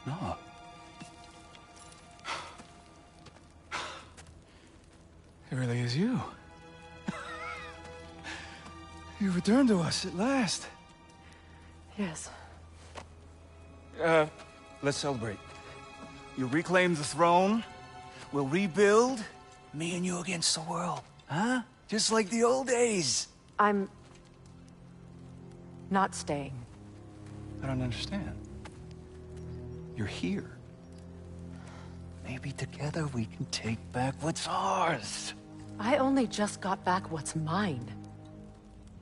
No. It really is you. You returned to us at last. Yes. Let's celebrate. You reclaim the throne. We'll rebuild. Me and you against the world. Huh? Just like the old days. I'm not staying. I don't understand. You're here. Maybe together we can take back what's ours. I only just got back what's mine.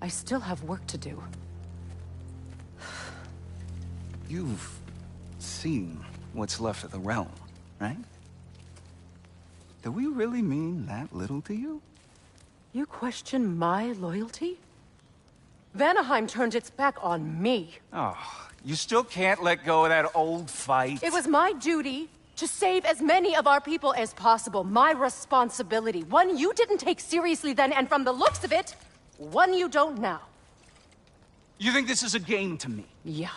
I still have work to do. You've seen what's left of the realm, right? Do we really mean that little to you? You question my loyalty? Vanaheim turned its back on me. Oh, you still can't let go of that old fight. It was my duty to save as many of our people as possible. My responsibility. One you didn't take seriously then, and from the looks of it, one you don't now. You think this is a game to me? Yeah.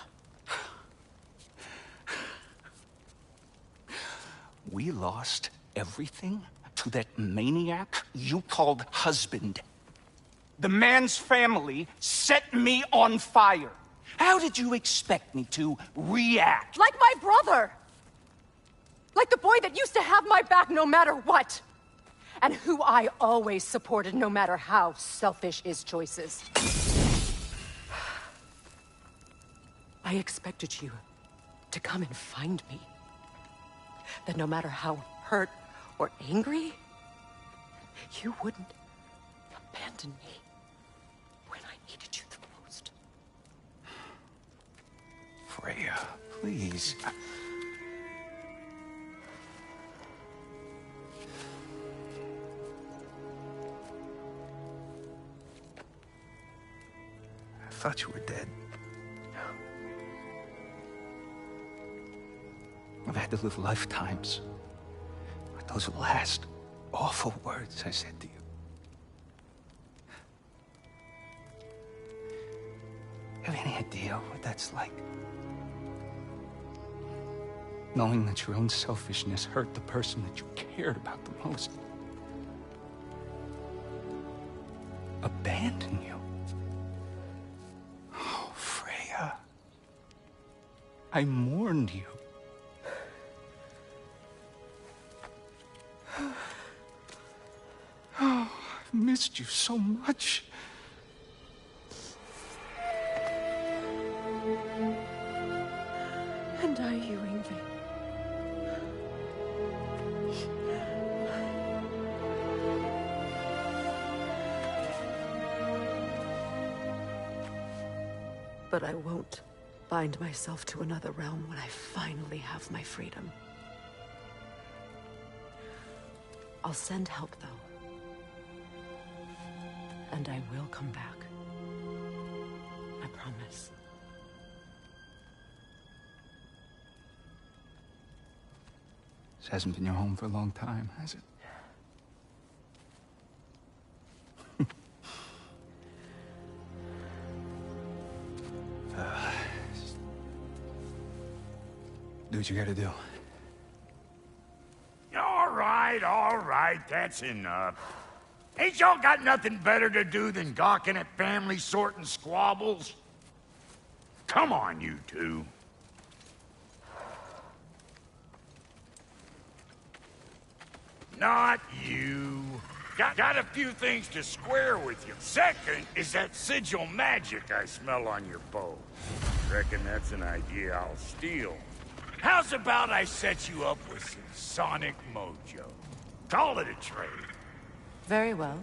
We lost everything to that maniac you called husband. The man's family set me on fire. How did you expect me to react? Like my brother! Like the boy that used to have my back no matter what! And who I always supported no matter how selfish his choices. I expected you to come and find me. That no matter how hurt or angry, you wouldn't abandon me when I needed you the most. Freya, please. I thought you were dead. I've had to live lifetimes with those last awful words I said to you. Have any idea what that's like? Knowing that your own selfishness hurt the person that you cared about the most. Abandon you. Oh, Freya. I mourned you. Oh, I've missed you so much. And are you, Ingvi? But I won't bind myself to another realm when I finally have my freedom. I'll send help, though. And I will come back. I promise. This hasn't been your home for a long time, has it? Do what you gotta do. All right, that's enough. Ain't y'all got nothing better to do than gawking at family sorting squabbles? Come on, you two. Not you. Got a few things to square with you. Second is that sigil magic I smell on your bow. Reckon that's an idea I'll steal. How's about I set you up with some sonic mojo? Call it a trade. Very well.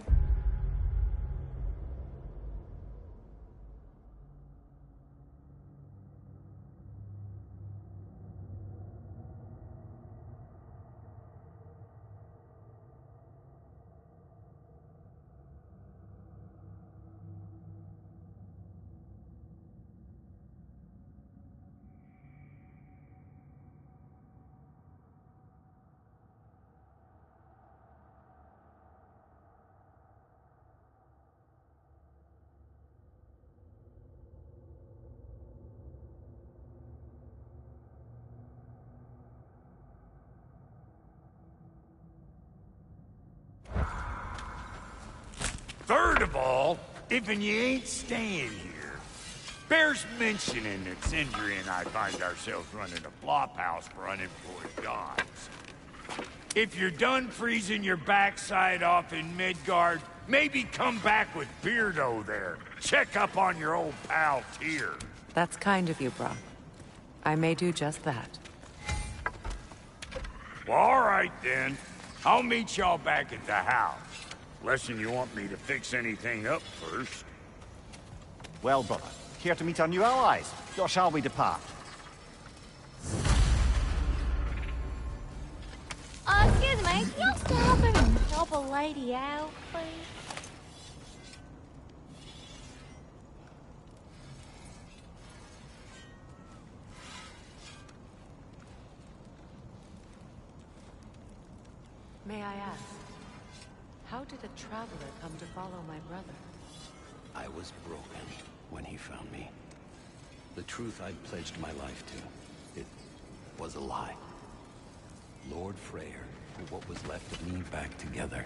Third of all, if you ain't staying here, bears mentioning that Sindri and I find ourselves running a flop house for unemployed gods. If you're done freezing your backside off in Midgard, maybe come back with Beardo there. Check up on your old pal Tyr. That's kind of you, Brock. I may do just that. Well, all right then. I'll meet y'all back at the house. Unless you want me to fix anything up first. Well, brother, care to meet our new allies? Or shall we depart? Excuse me, can y'all stop and help a lady out, please? May I ask, how did a traveler come to follow my brother? I was broken when he found me. The truth I'd pledged my life to, it was a lie. Lord Freyr put what was left of me back together.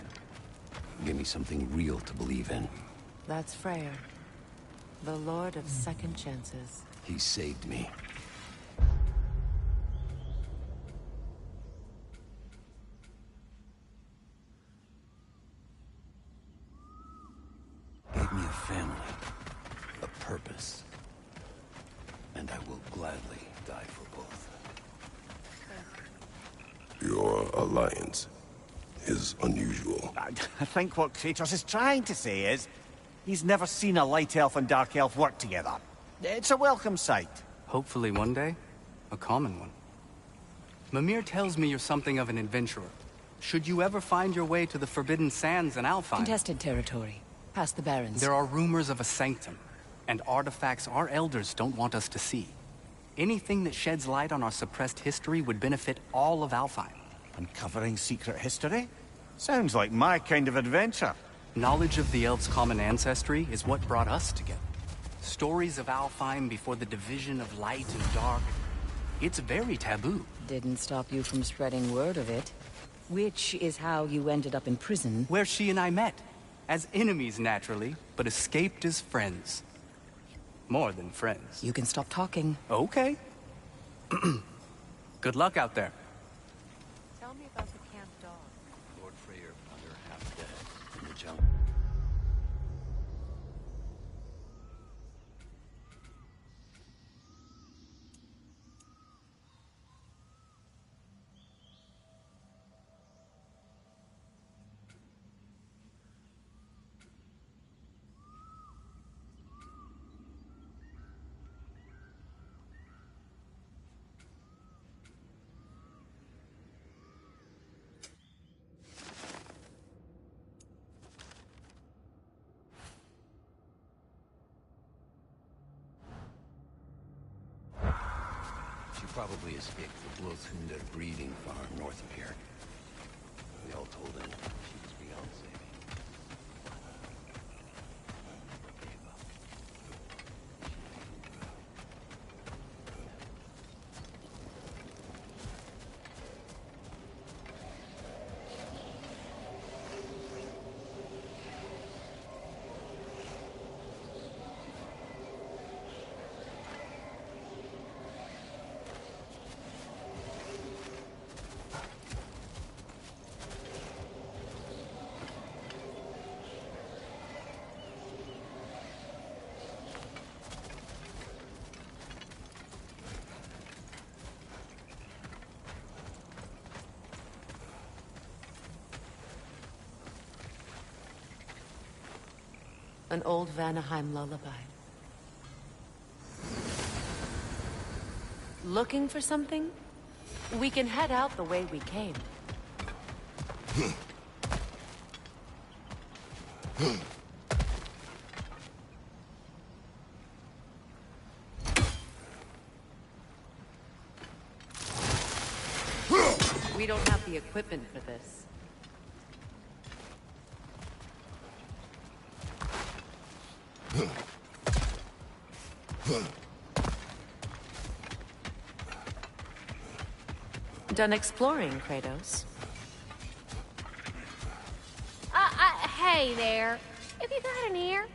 Gave me something real to believe in. That's Freyr, the Lord of Second Chances. He saved me. Gave me a family, a purpose. And I will gladly die for both. Your alliance is unusual. I think what Kratos is trying to say is, he's never seen a light elf and dark elf work together. It's a welcome sight. Hopefully one day, a common one. Mimir tells me you're something of an adventurer. Should you ever find your way to the Forbidden Sands in Alfheim... Contested territory, past the Barrens. There are rumors of a sanctum, and artifacts our elders don't want us to see. Anything that sheds light on our suppressed history would benefit all of Alfheim. Uncovering secret history? Sounds like my kind of adventure. Knowledge of the elves' common ancestry is what brought us together. Stories of Alfheim before the division of light and dark. It's very taboo. Didn't stop you from spreading word of it. Which is how you ended up in prison. Where she and I met. As enemies, naturally, but escaped as friends. More than friends. You can stop talking. Okay. Good luck out there. Tell me about the camp dog. Lord Freyr found her half dead in the jungle. She probably escaped the Blothundr breeding farm north of here. We all told her she was beyond saving. Gave up. An old Vanaheim lullaby. Looking for something? We can head out the way we came. We don't have the equipment for this. Done exploring, Kratos? Hey there. If you got an ear,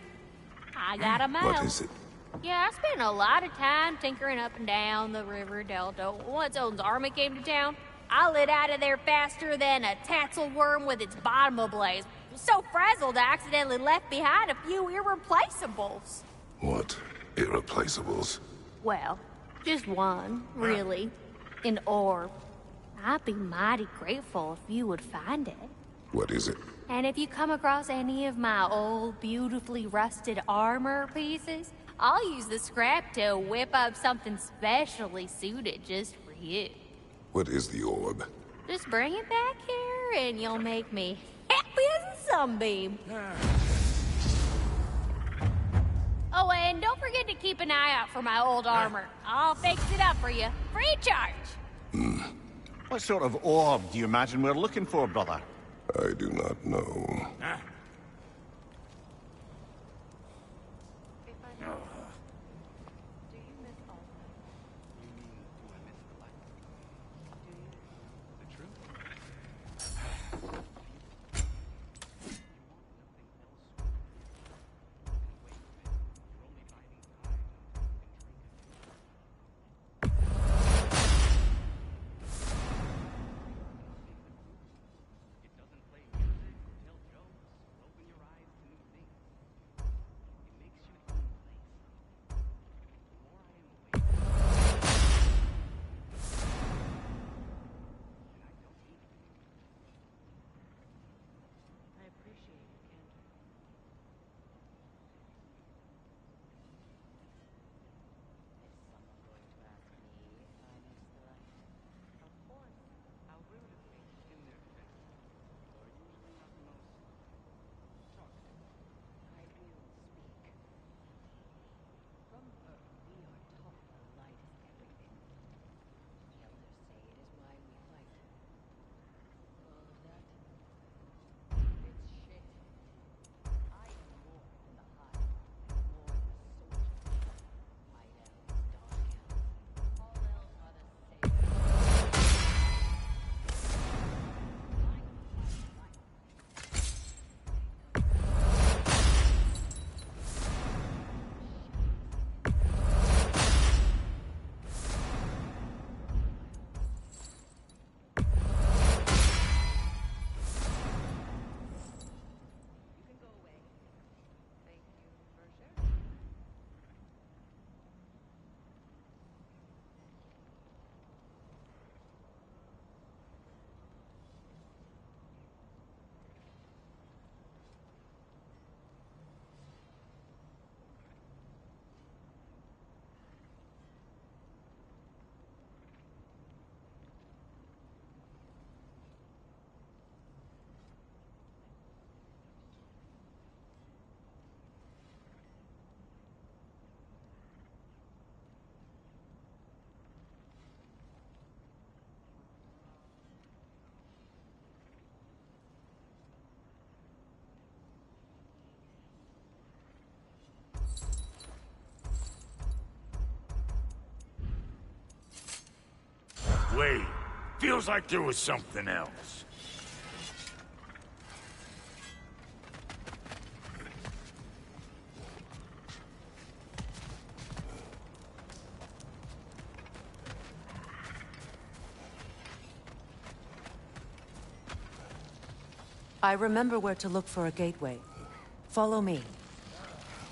I got a mouth. What is it? Yeah, I spent a lot of time tinkering up and down the river delta. Once Odin's army came to town, I lit out of there faster than a tassel worm with its bottom ablaze. So frazzled, I accidentally left behind a few irreplaceables. What? Irreplaceables? Well, just one, really. An orb. I'd be mighty grateful if you would find it. What is it? And if you come across any of my old, beautifully rusted armor pieces, I'll use the scrap to whip up something specially suited just for you. What is the orb? Just bring it back here and you'll make me happy as a sunbeam. Oh, and don't forget to keep an eye out for my old armor. I'll fix it up for you, free of charge. What sort of orb do you imagine we're looking for, brother? I do not know. Wait, feels like there was something else. I remember where to look for a gateway. Follow me.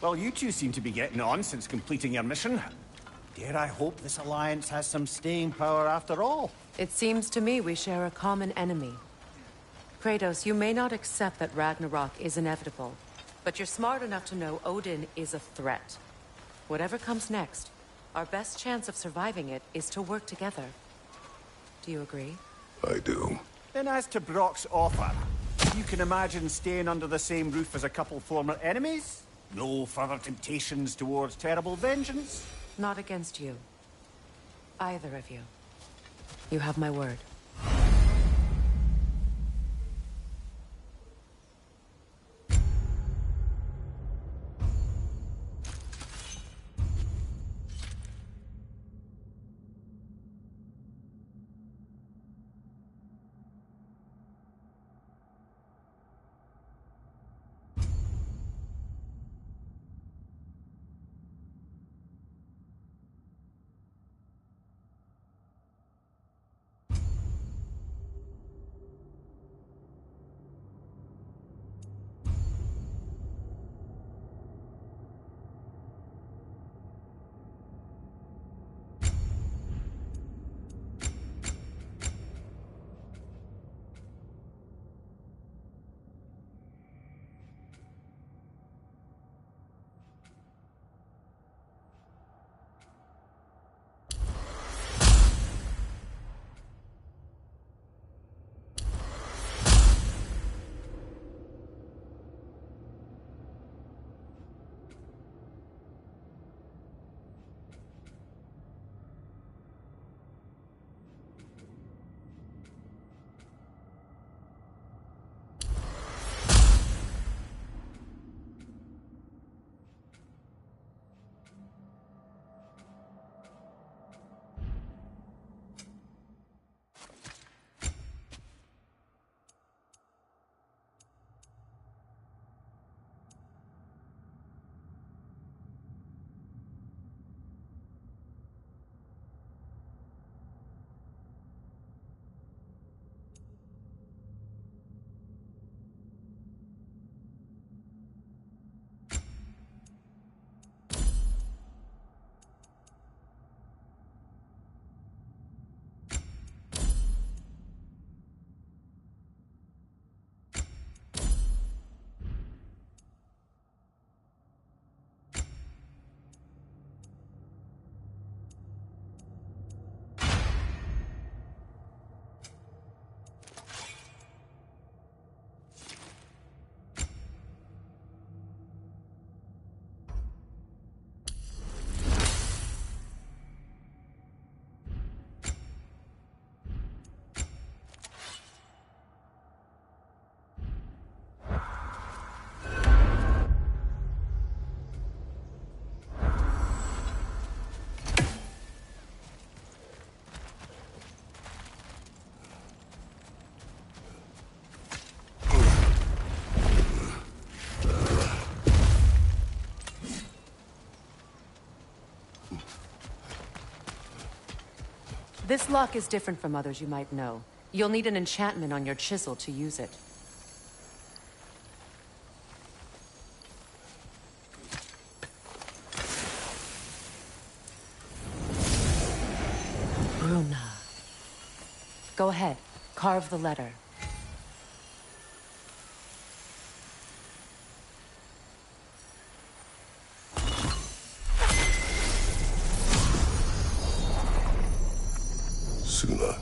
Well, you two seem to be getting on since completing your mission. Dare I hope this alliance has some staying power after all? It seems to me we share a common enemy. Kratos, you may not accept that Ragnarok is inevitable, but you're smart enough to know Odin is a threat. Whatever comes next, our best chance of surviving it is to work together. Do you agree? I do. Then as to Brock's offer, you can imagine staying under the same roof as a couple former enemies? No further temptations towards terrible vengeance? Not against you. Either of you. You have my word. This lock is different from others you might know. You'll need an enchantment on your chisel to use it. Bruna. Go ahead. Carve the letter. Suna.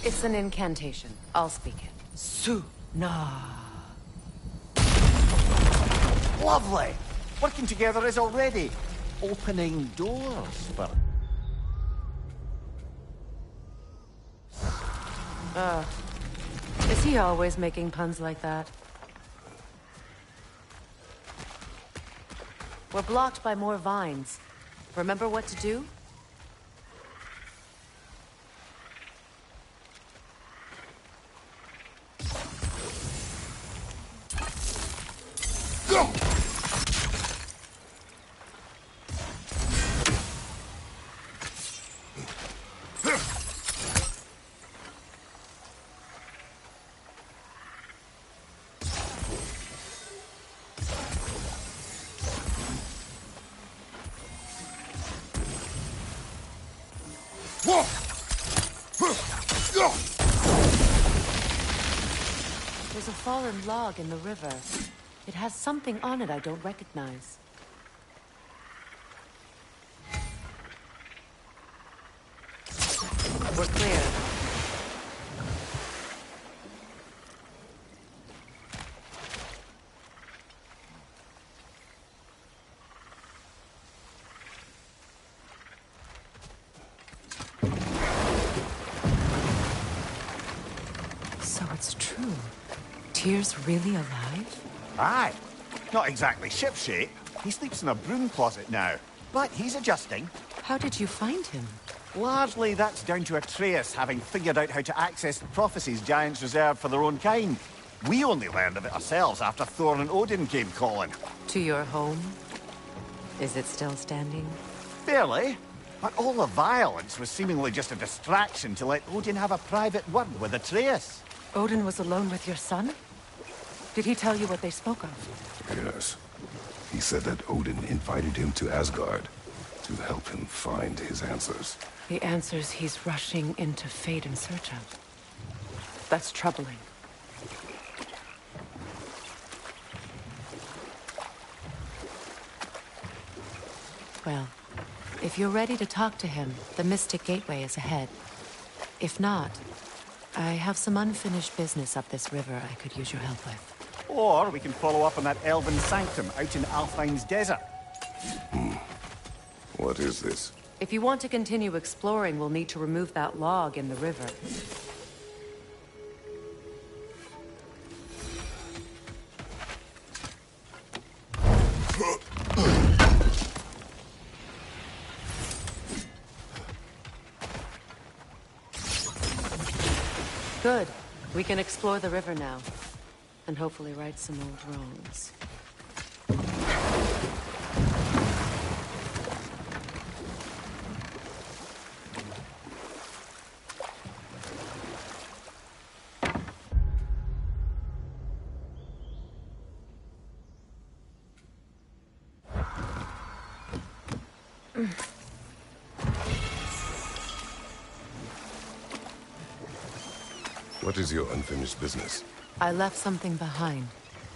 It's an incantation. I'll speak it. Suna. Lovely! Working together is already opening doors for... Is he always making puns like that? We're blocked by more vines. Remember what to do? There's a fallen log in the river. It has something on it I don't recognize. We're clear. So it's true. Tyr's really alive? Aye. Not exactly shipshape. He sleeps in a broom closet now. But he's adjusting. How did you find him? Largely that's down to Atreus having figured out how to access the prophecies giants reserve for their own kind. We only learned of it ourselves after Thor and Odin came calling. To your home? Is it still standing? Fairly. But all the violence was seemingly just a distraction to let Odin have a private word with Atreus. Odin was alone with your son? Did he tell you what they spoke of? Yes. He said that Odin invited him to Asgard to help him find his answers. The answers he's rushing into fate in search of. That's troubling. Well, if you're ready to talk to him, the Mystic Gateway is ahead. If not, I have some unfinished business up this river I could use your help with. Or we can follow up on that elven sanctum out in Alfheim's desert. What is this? If you want to continue exploring, we'll need to remove that log in the river. Good. We can explore the river now. And hopefully right some old wrongs. What is your unfinished business? I left something behind,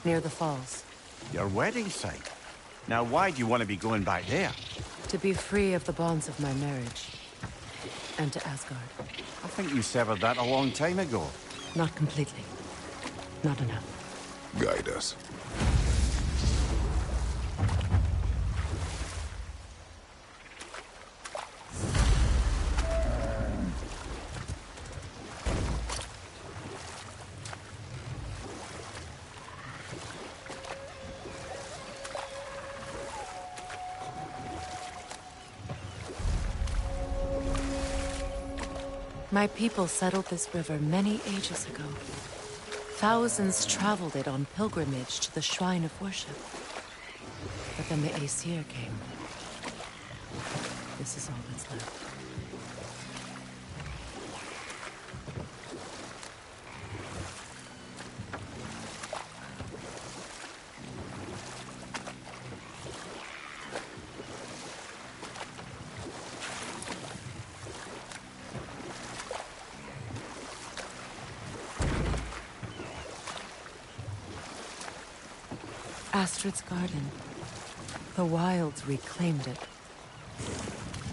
near the falls. Your wedding site. Now why do you want to be going back there? To be free of the bonds of my marriage. And to Asgard. I think you severed that a long time ago. Not completely. Not enough. Guide us. My people settled this river many ages ago. Thousands traveled it on pilgrimage to the shrine of worship. But then the Aesir came. This is all that's left. Astrid's garden. The wilds reclaimed it.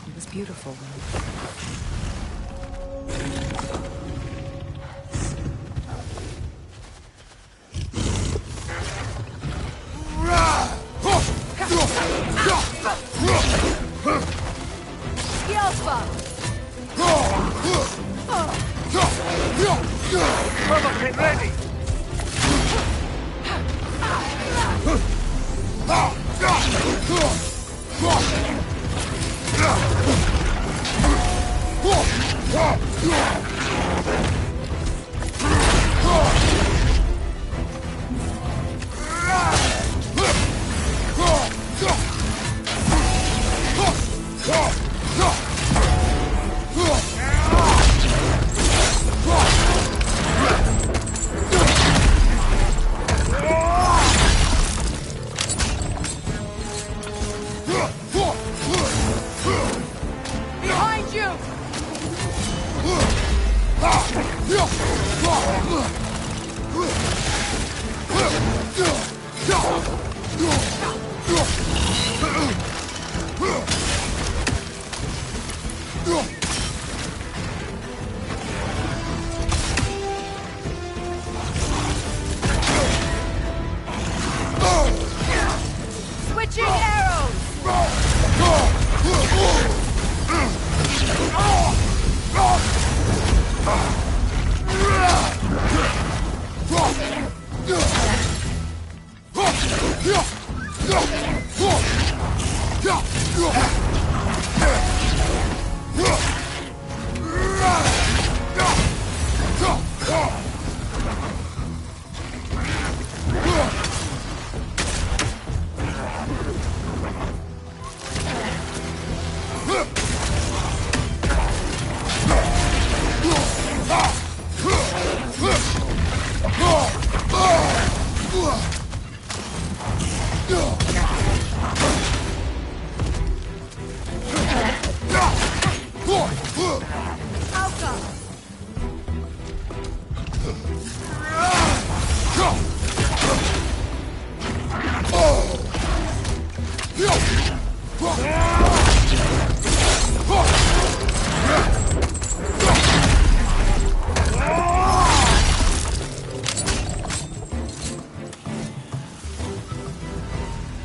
It was beautiful. Get ready! Behind you! Switching arrows!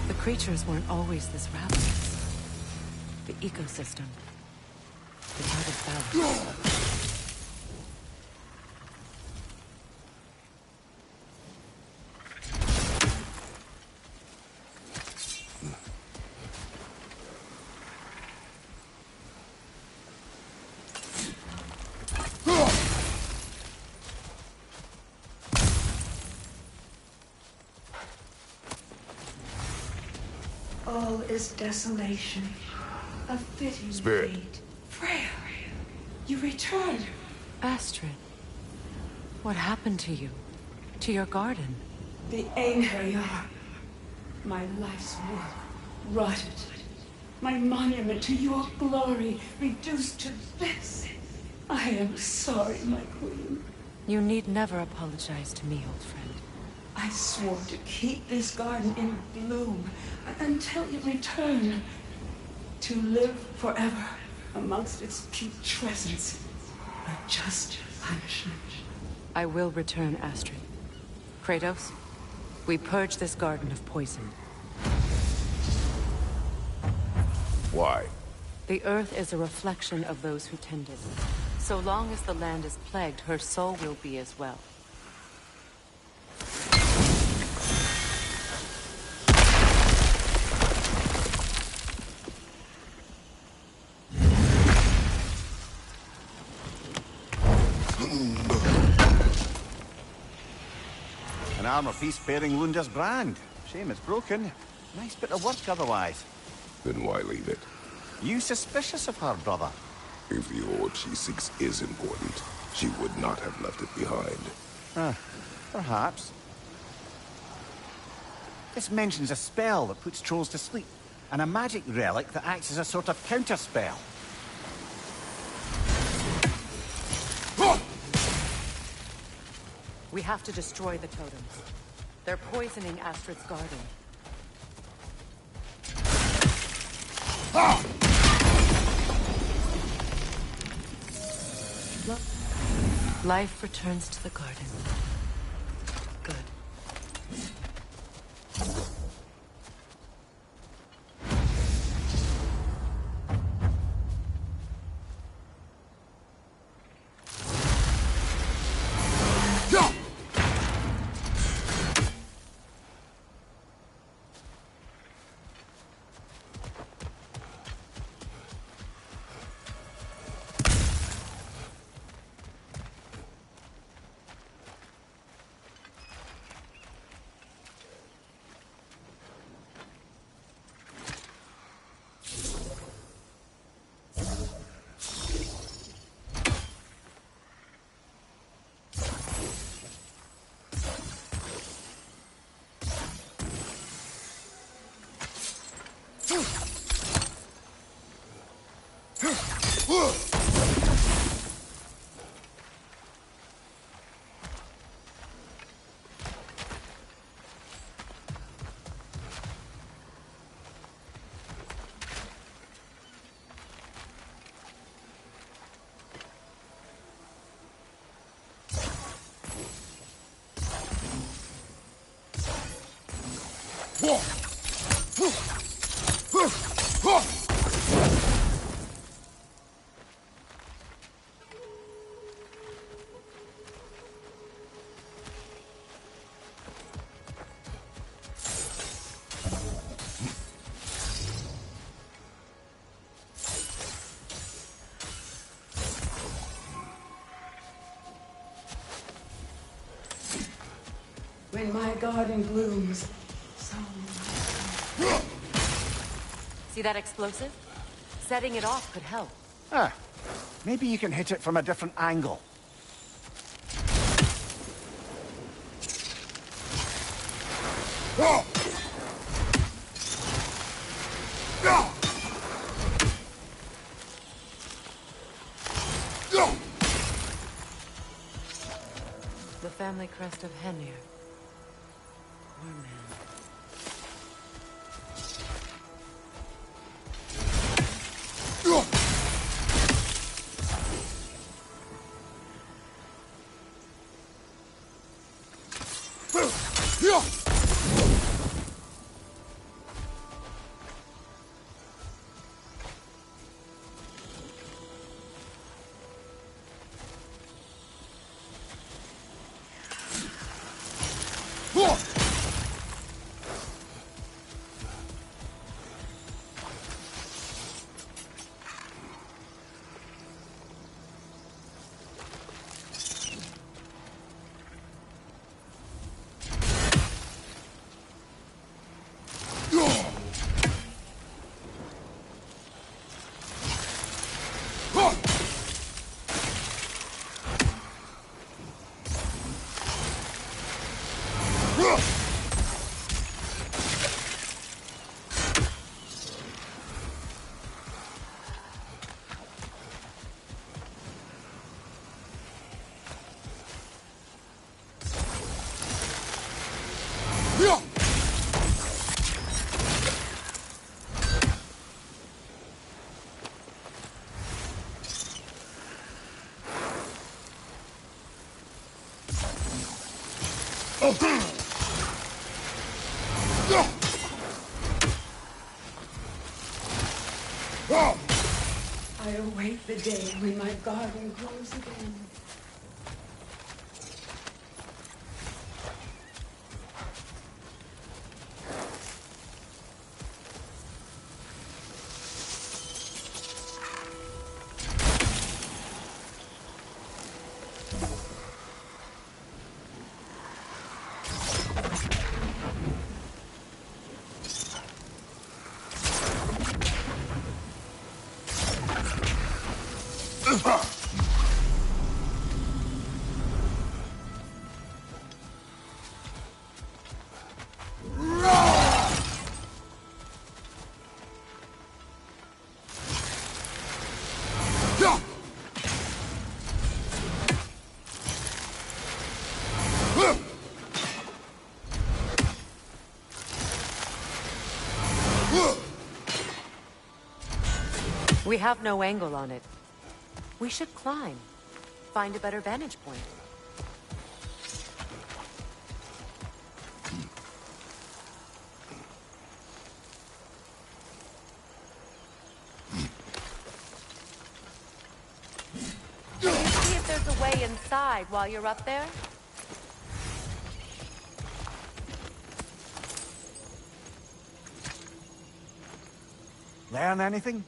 The creatures weren't always this ravenous. The ecosystem. It's out of balance. All is desolation, a fitting Spirit. fate. Freya, you returned. Astrid, what happened to you? To your garden? The anger are my life's work rotted. My monument to your glory reduced to this. I am sorry, my queen. You need never apologize to me, old friend. I swore to keep this garden in bloom until you return. To live forever amongst its putrescence. A just punishment. I will return, Astrid. Kratos, we purge this garden of poison. Why? The earth is a reflection of those who tend it. So long as the land is plagued, her soul will be as well. An armor piece bearing Lunda's brand. Shame it's broken. Nice bit of work otherwise. Then why leave it? You suspicious of her, brother? If the orb she seeks is important, she would not have left it behind. Perhaps. This mentions a spell that puts trolls to sleep, and a magic relic that acts as a sort of counterspell. We have to destroy the totems. They're poisoning Astrid's garden. Life returns to the garden. Good. When my garden blooms, so... See that explosive? Setting it off could help. Ah, maybe you can hit it from a different angle. The family crest of Henir. Poor man. I await the day when my garden grows again. We have no angle on it. We should climb. Find a better vantage point. See if there's a way inside while you're up there? Learn anything?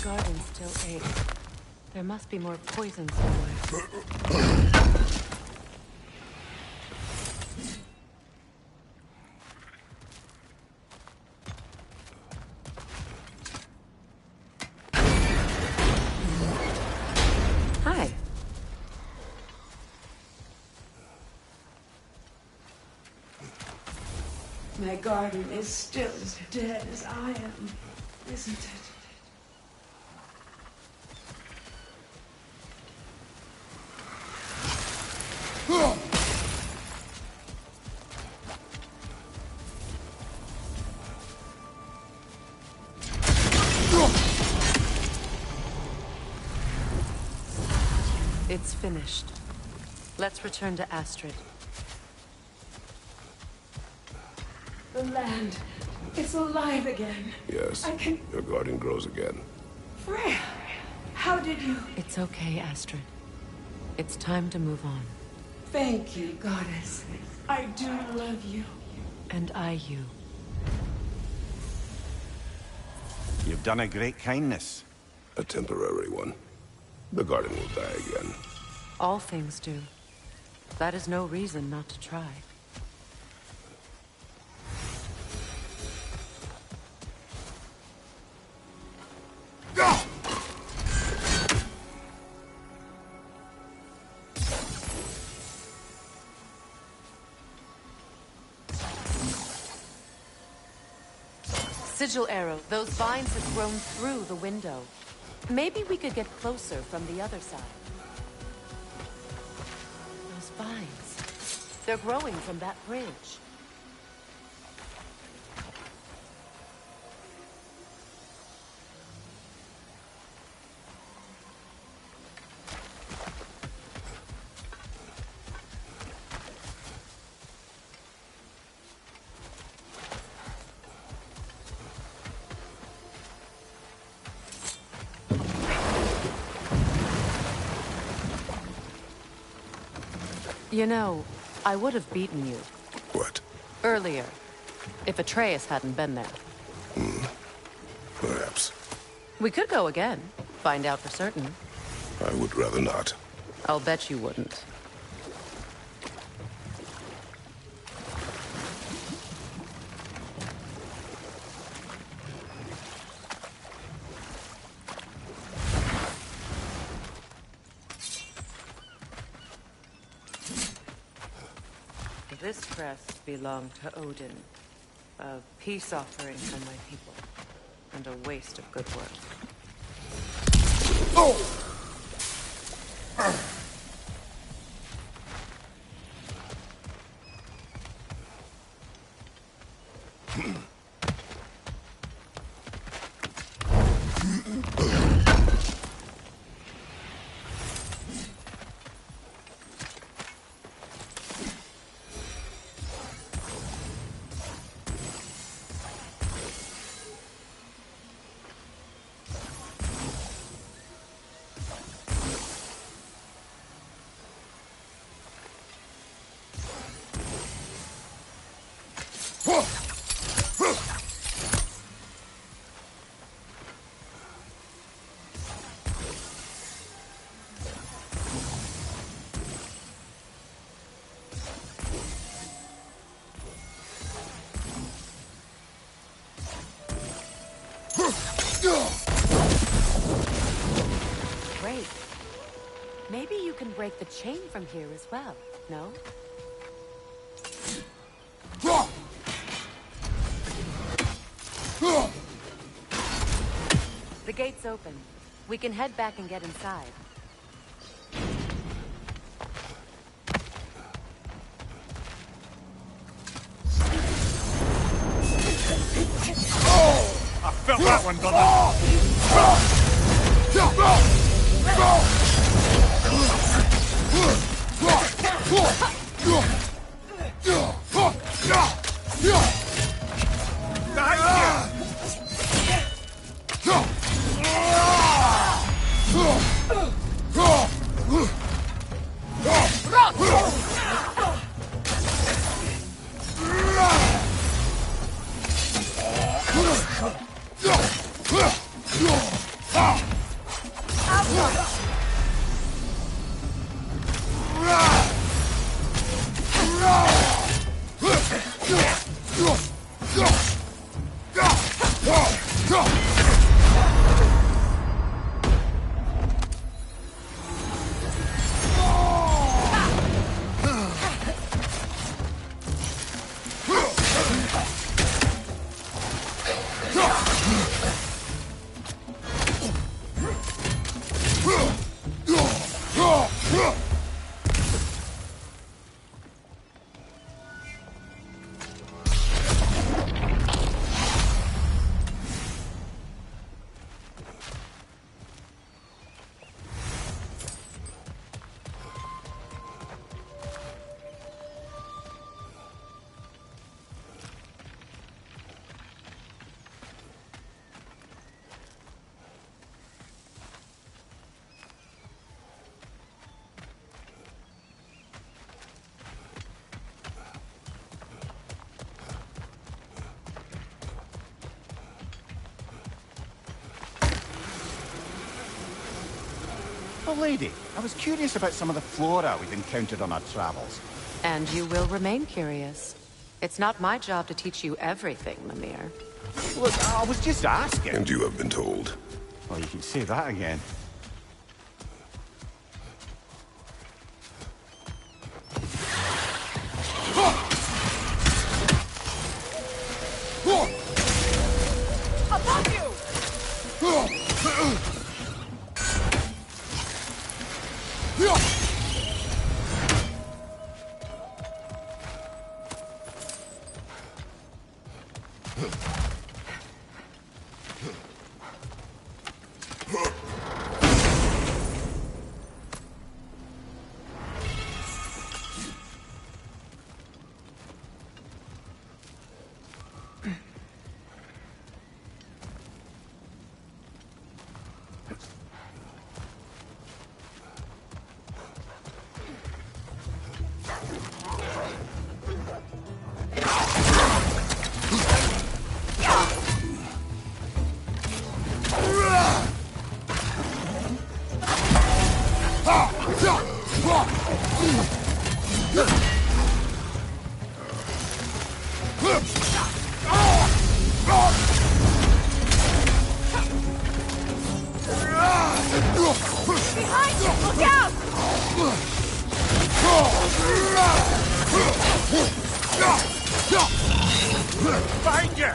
Garden still aches. There must be more poison somewhere. Hi. My garden is still as dead as I am, isn't it? It's finished. Let's return to Astrid. The land, it's alive again. Yes. Your garden grows again. Freya, how did you... It's okay, Astrid. It's time to move on. Thank you, goddess. I do love you. And I you. You've done a great kindness. A temporary one. The garden will die again. All things do. That is no reason not to try. Sigil arrow, those vines have grown through the window. Maybe we could get closer from the other side. Those vines, they're growing from that bridge. You know, I would have beaten you. What? Earlier, if Atreus hadn't been there. Perhaps. We could go again, find out for certain. I would rather not. I'll bet you wouldn't. This crest belonged to Odin. A peace offering from my people. And a waste of good work. Oh! Wait. Maybe you can break the chain from here as well, no? The gate's open. We can head back and get inside. I felt that one, brother! Oh, lady, I was curious about some of the flora we've encountered on our travels. And you will remain curious. It's not my job to teach you everything, Mimir. Look, I was just asking. And you have been told. Well, you can say that again. Above you! Behind you! Look out! Find you!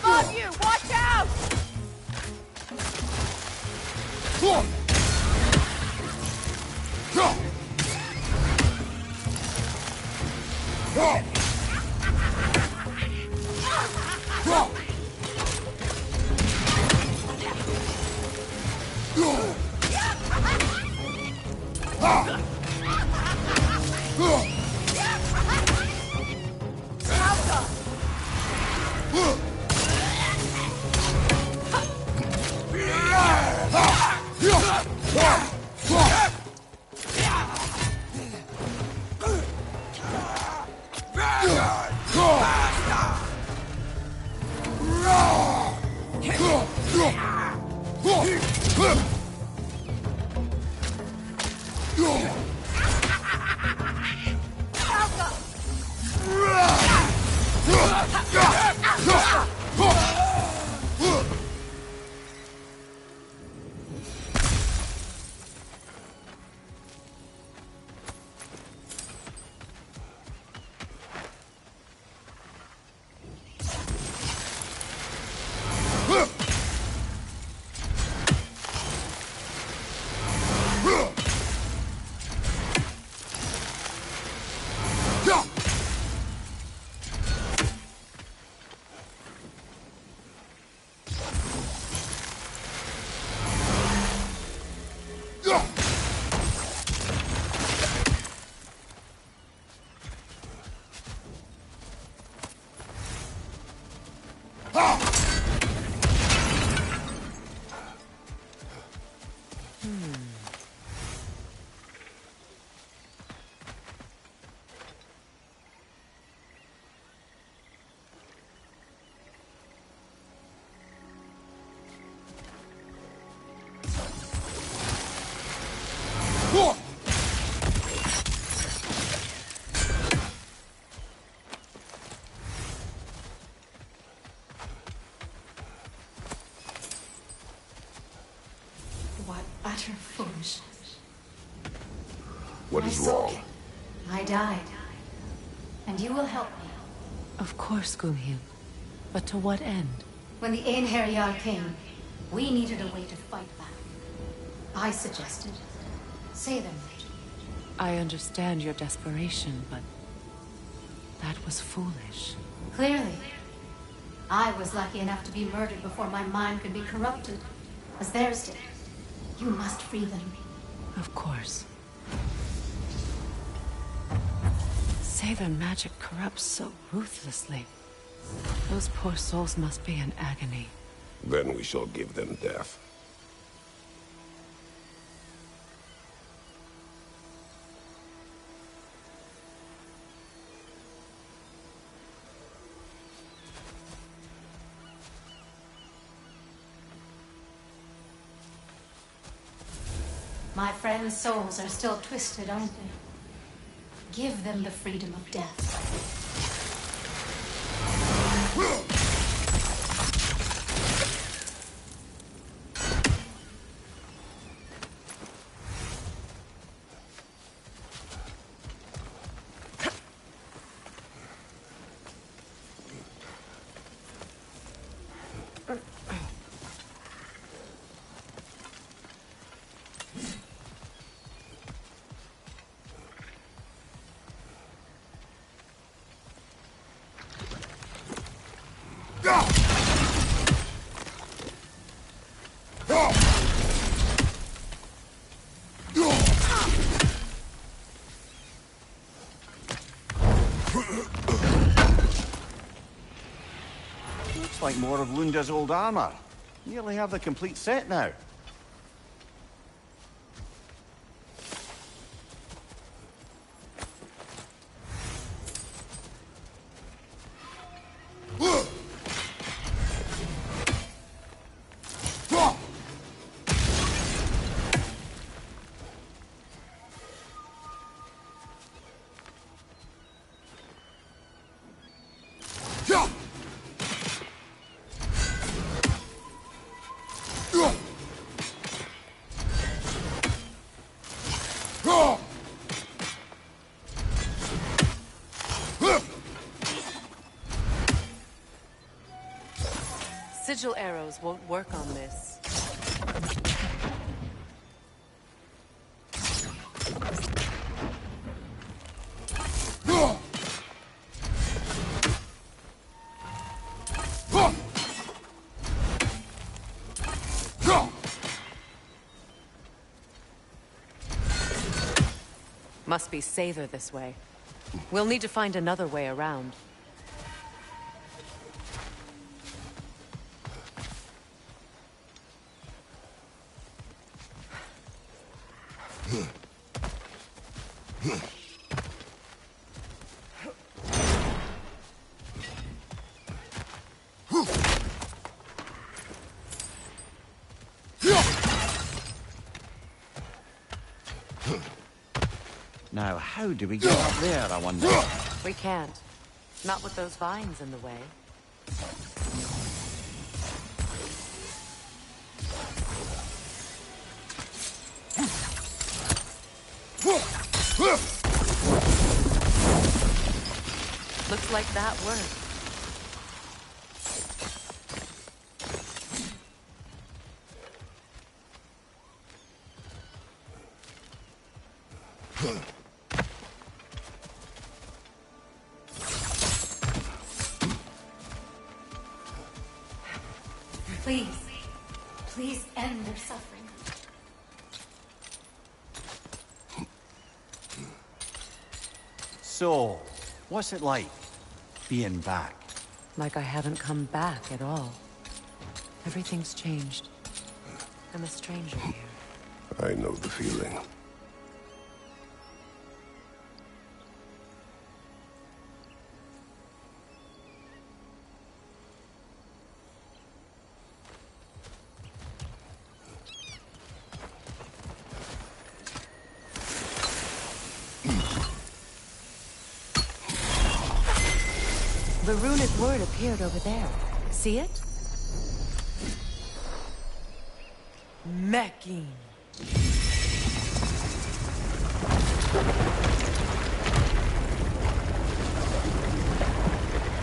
Above you! Watch out! What utter foolishness. What is wrong? I died. And you will help me. Of course, Gunhild. But to what end? When the Einherjar came, we needed a way to fight back. I suggested, say them. I understand your desperation, but that was foolish. Clearly. I was lucky enough to be murdered before my mind could be corrupted, as theirs did. You must free them. Of course. Say their magic corrupts so ruthlessly. Those poor souls must be in agony. Then we shall give them death. My friends' souls are still twisted, aren't they? Give them the freedom of death. Looks like more of Lunda's old armor. Nearly have the complete set now. Sigil arrows won't work on this. Must be safer this way. We'll need to find another way around. Now, how do we get up there, I wonder? We can't. Not with those vines in the way. Looks like that worked. Please, please end their suffering. So, what's it like, being back? Like I haven't come back at all. Everything's changed. I'm a stranger here. I know the feeling. The runic word appeared over there. See it? Mecking.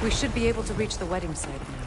We should be able to reach the wedding site now.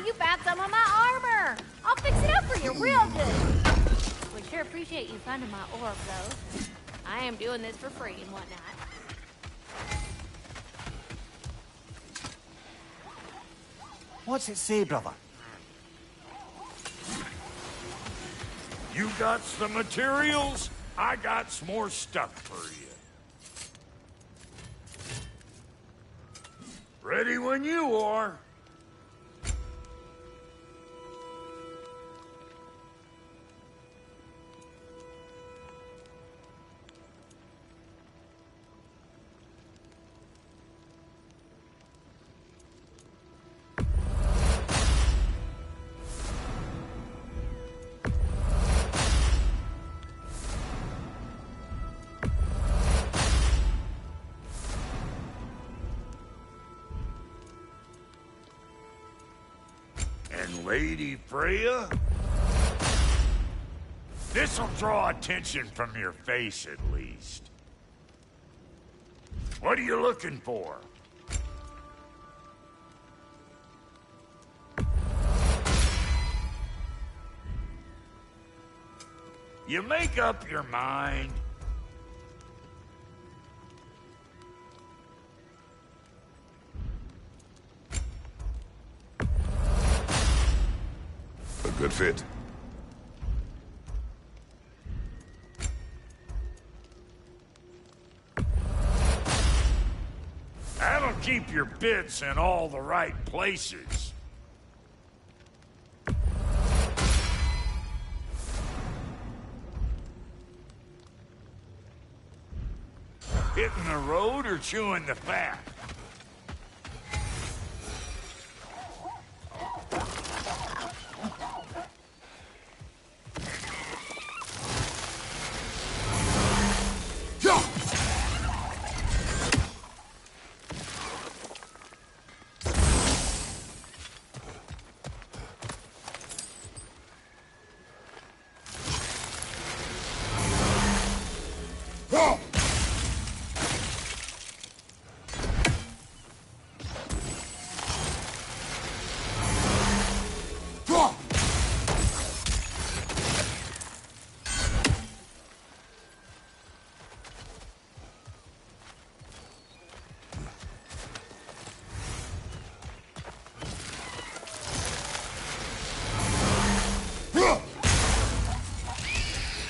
You found some of my armor! I'll fix it up for you real good! We sure appreciate you finding my orb, though. I am doing this for free and whatnot. What's it say, brother? You got some materials? I got some more stuff for you. Ready when you are. Lady Freya? This'll draw attention from your face, at least. What are you looking for? You make up your mind. A good fit. That'll keep your bits in all the right places. Hitting the road or chewing the fat?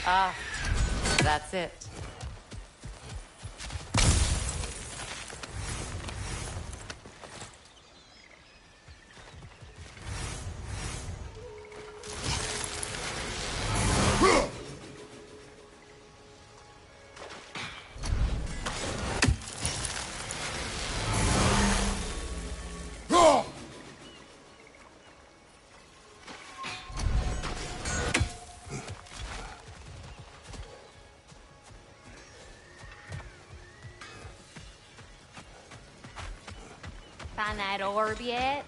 Ah, that's it. Find that orb yet?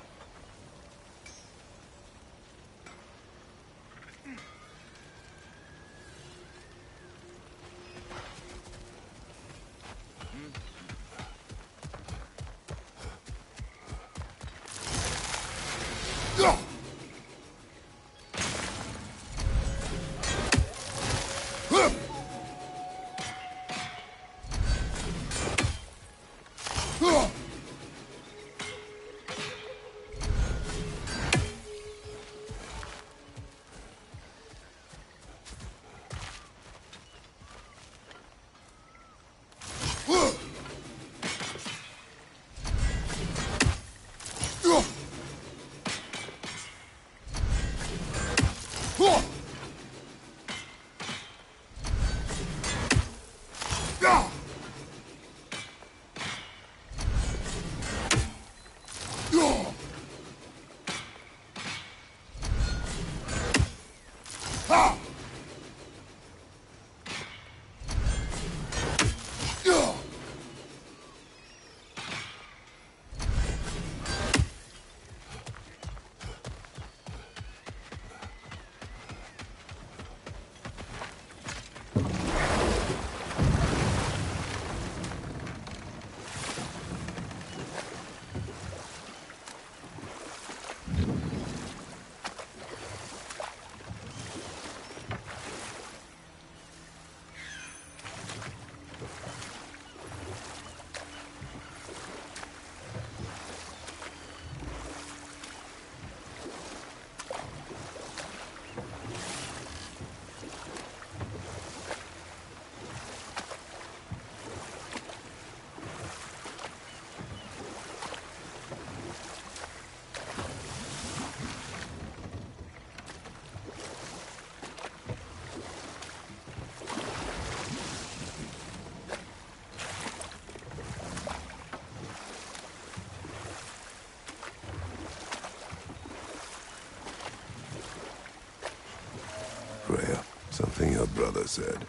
Freya, something your brother said.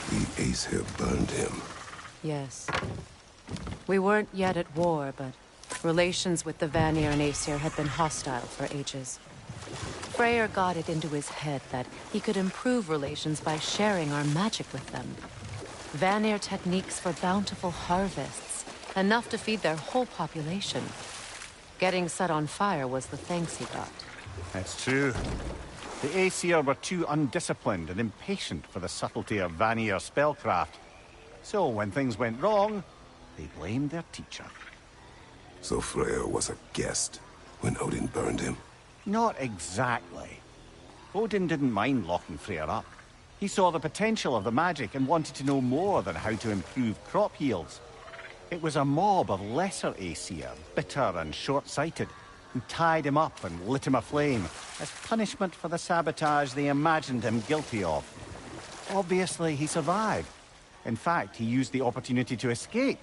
The Aesir burned him. Yes. We weren't yet at war, but relations with the Vanir and Aesir had been hostile for ages. Freyr got it into his head that he could improve relations by sharing our magic with them. Vanir techniques for bountiful harvests, enough to feed their whole population. Getting set on fire was the thanks he got. That's true. The Aesir were too undisciplined and impatient for the subtlety of Vanir spellcraft. So when things went wrong, they blamed their teacher. So Freyr was a guest when Odin burned him? Not exactly. Odin didn't mind locking Freyr up. He saw the potential of the magic and wanted to know more than how to improve crop yields. It was a mob of lesser Aesir, bitter and short-sighted, who tied him up and lit him aflame as punishment for the sabotage they imagined him guilty of. Obviously, he survived. In fact, he used the opportunity to escape.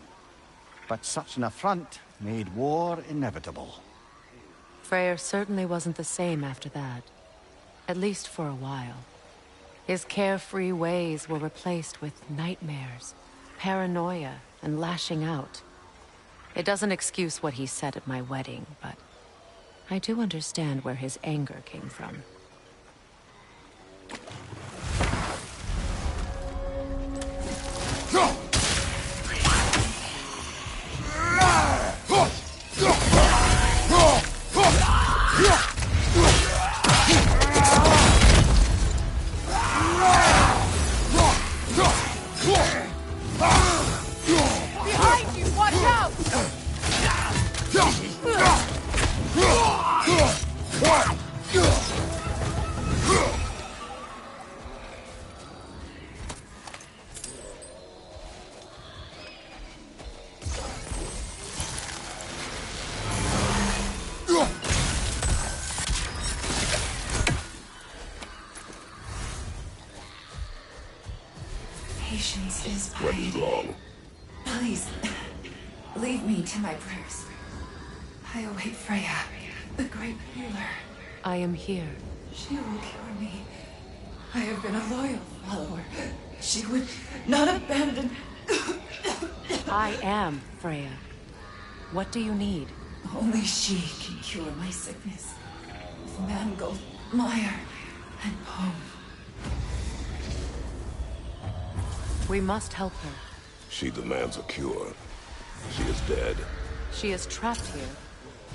But such an affront made war inevitable. Freyr certainly wasn't the same after that. At least for a while. His carefree ways were replaced with nightmares, paranoia, and lashing out. It doesn't excuse what he said at my wedding, but I do understand where his anger came from. Behind you! Watch out! Patience is What is wrong? Please, leave me to my prayers. I await Freya, the great healer. I am here. She will cure me. I have been a loyal follower. She would not abandon... I am Freya. What do you need? Only she can cure my sickness. With mangold, mire, and poem. We must help her. She demands a cure. She is dead. She is trapped here,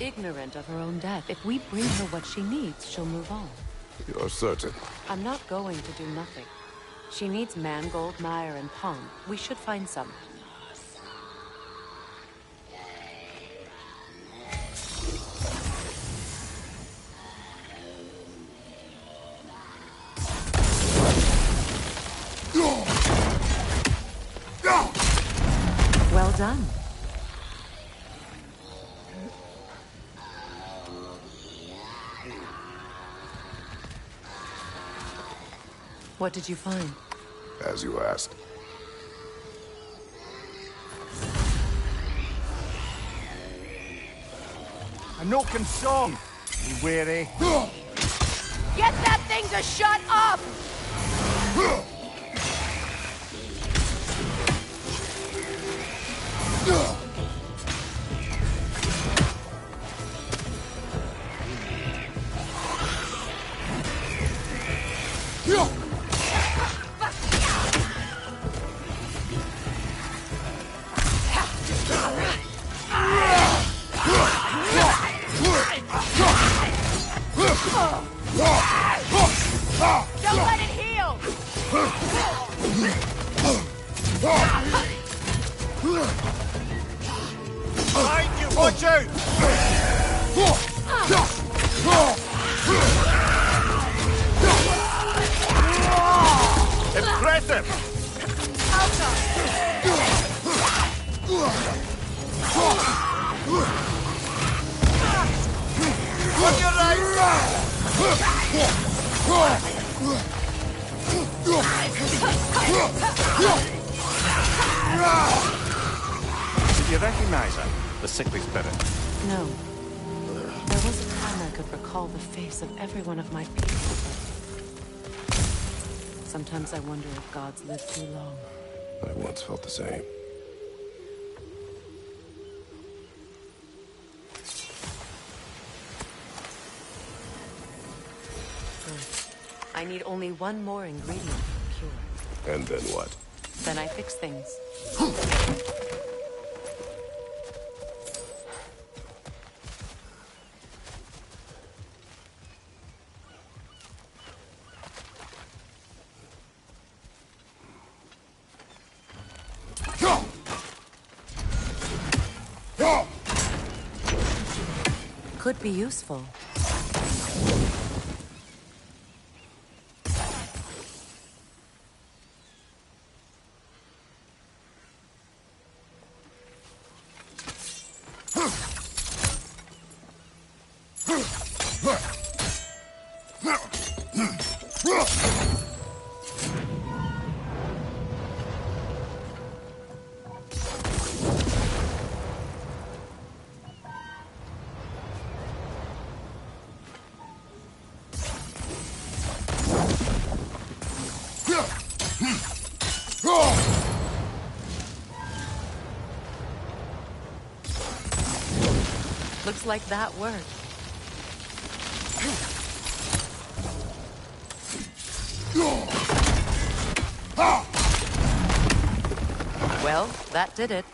ignorant of her own death. If we bring her what she needs, she'll move on. You're certain? I'm not going to do nothing. She needs mangold, mire, and palm. We should find some. Well done. What did you find? As you asked. A Noken song! Be wary. Get that thing to shut up! Don't let it heal! Behind you! Watch out! Impressive! On your right! Did you recognize her? The sickly spirit? No. There was a time I could recall the face of every one of my people. Sometimes I wonder if gods live too long. I once felt the same. I need only one more ingredient for cure. And then what? Then I fix things. could be useful. Looks like that worked. Well, that did it.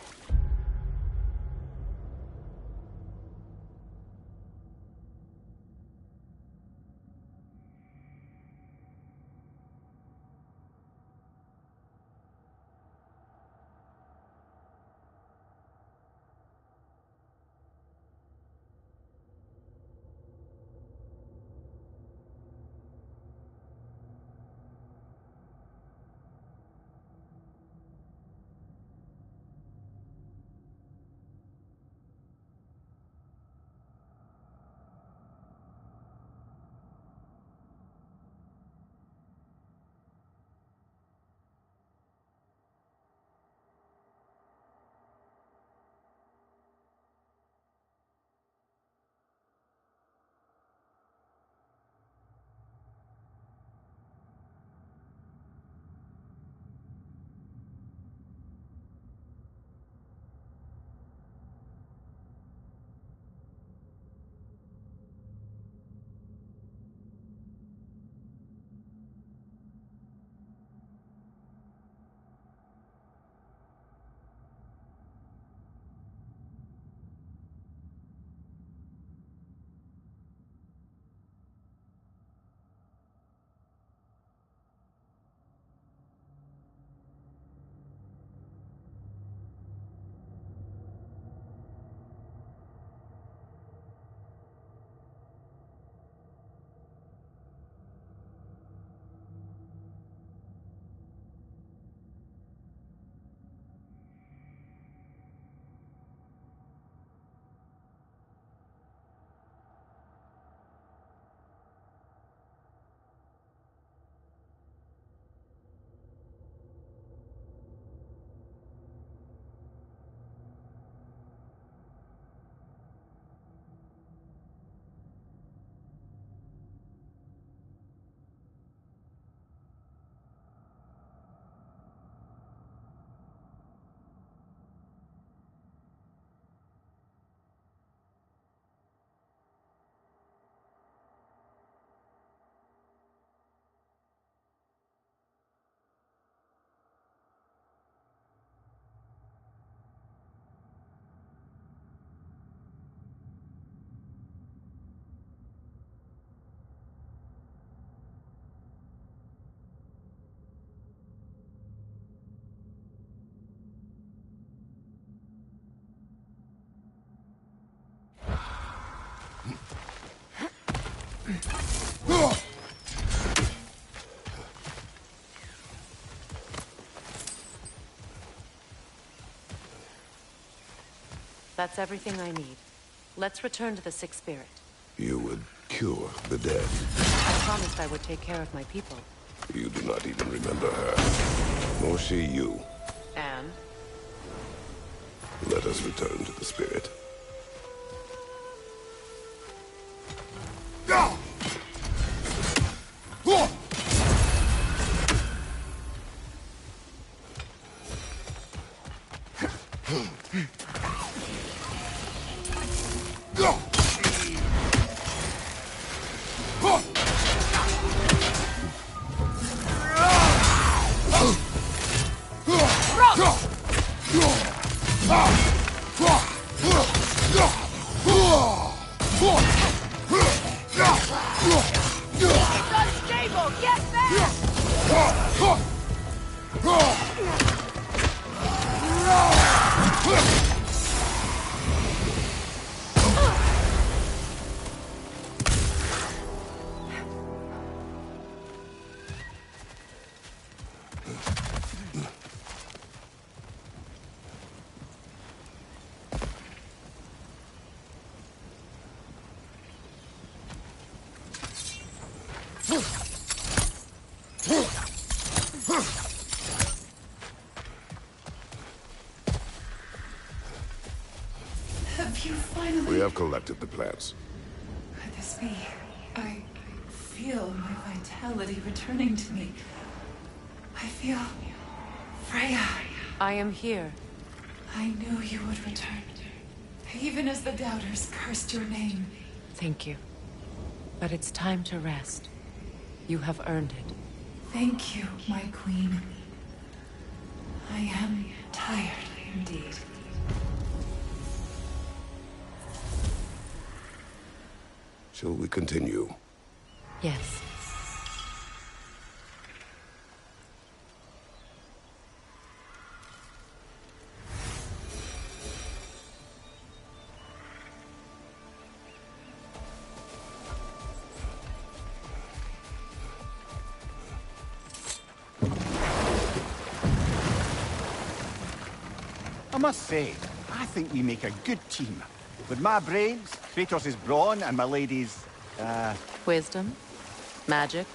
That's everything I need. Let's return to the Sixth Spirit. You would cure the dead. I promised I would take care of my people. You do not even remember her. Nor she you. And? Let us return to the Spirit. have collected the plants. Could this be? I feel my vitality returning to me. I feel... Freya. I am here. I knew you would return. Even as the doubters cursed your name. Thank you. But it's time to rest. You have earned it. Thank you, my queen. I am tired indeed. Shall we continue? Yes. I must say, I think we make a good team. With my brains, Kratos' brawn, and my lady's, Wisdom, magic,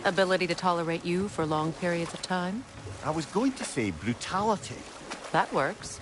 ability to tolerate you for long periods of time. I was going to say brutality. That works.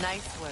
Nice work.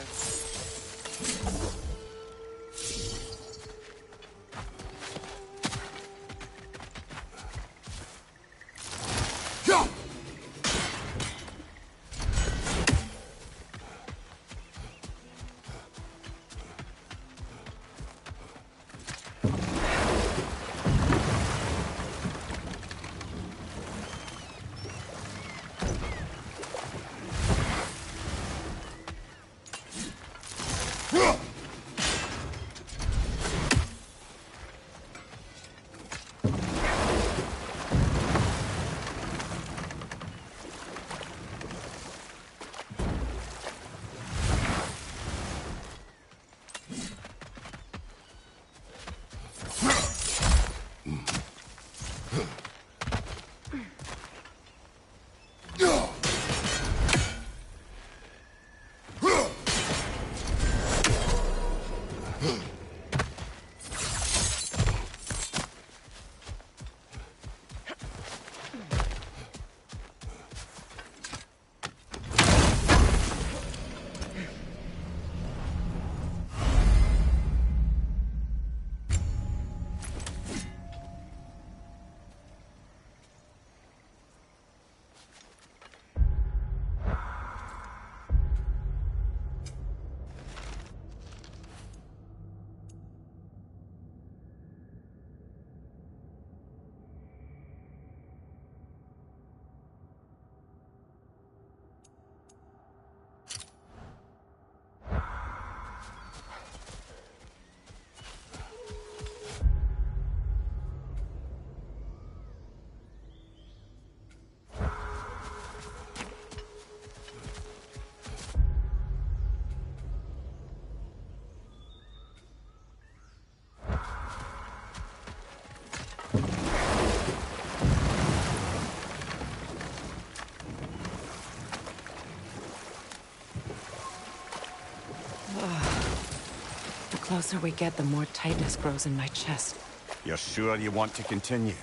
closer we get, the more tightness grows in my chest. You're sure you want to continue?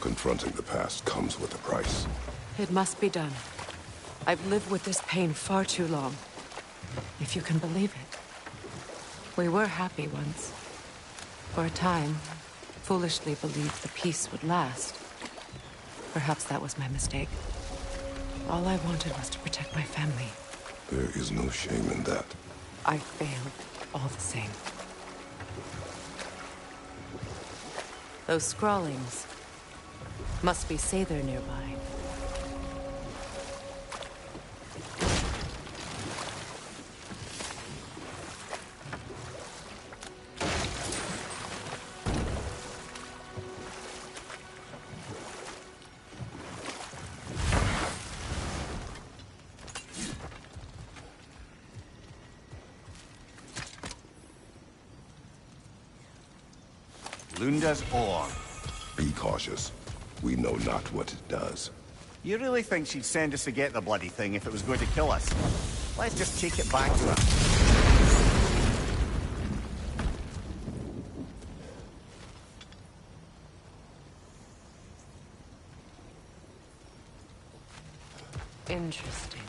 Confronting the past comes with a price. It must be done. I've lived with this pain far too long. If you can believe it. We were happy once. For a time, foolishly believed the peace would last. Perhaps that was my mistake. All I wanted was to protect my family. There is no shame in that. I failed, all the same. Those scrawlings must be Sather nearby. Lunda's ore. Be cautious. We know not what it does. You really think she'd send us to get the bloody thing if it was going to kill us? Let's just take it back to her. Interesting.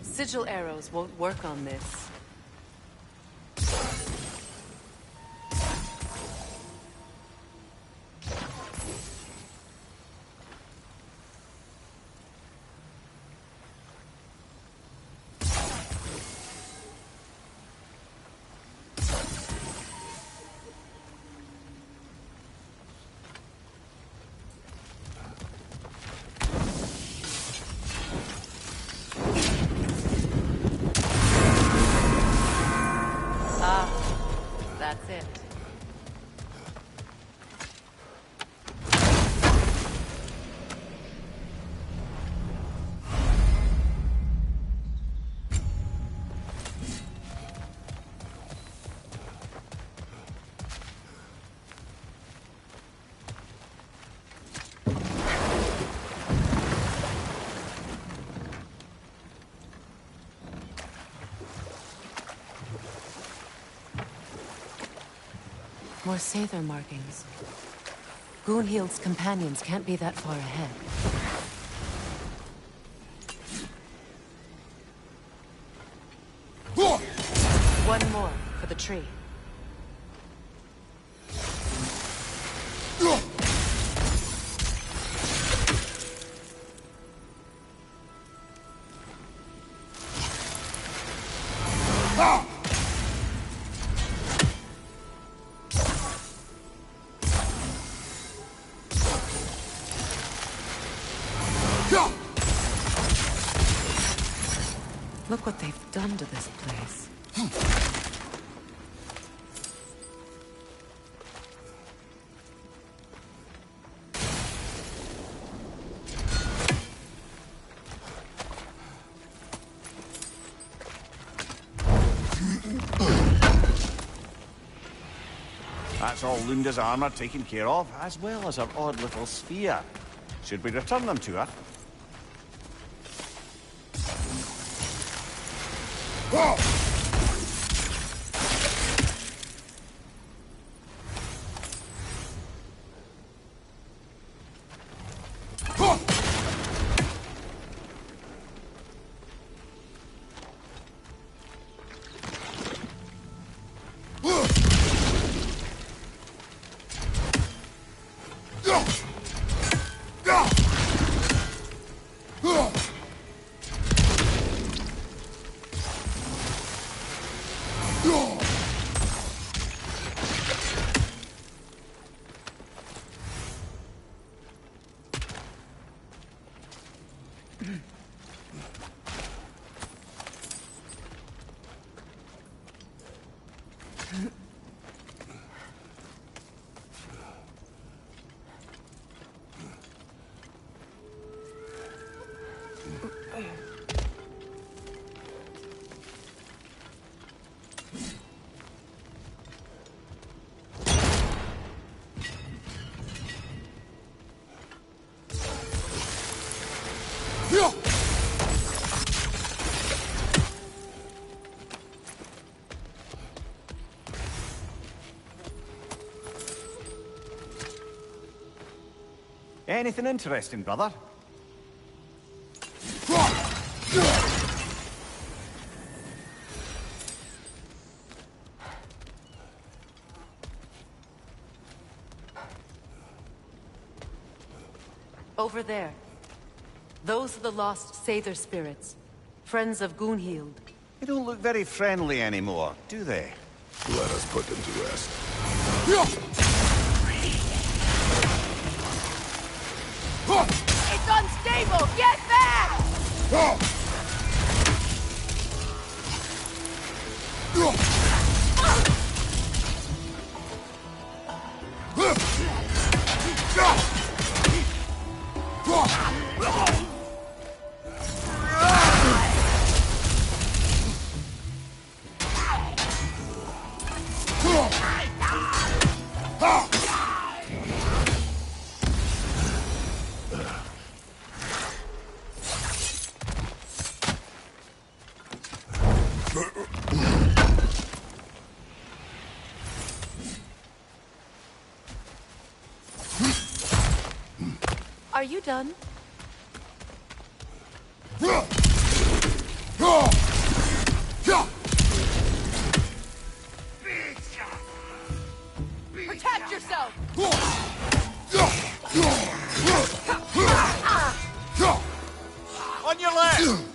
Sigil arrows won't work on this. That's it. More Sather markings. Gunhild's companions can't be that far ahead. One more for the tree. Look what they've done to this place. That's all Lunda's armor taken care of, as well as her odd little sphere. Should we return them to her? Anything interesting, brother? Over there. Those are the lost Sather spirits. Friends of Gunhild. They don't look very friendly anymore, do they? Let us put them to rest. It's unstable! Get back! Are you done? Protect yourself! On your left!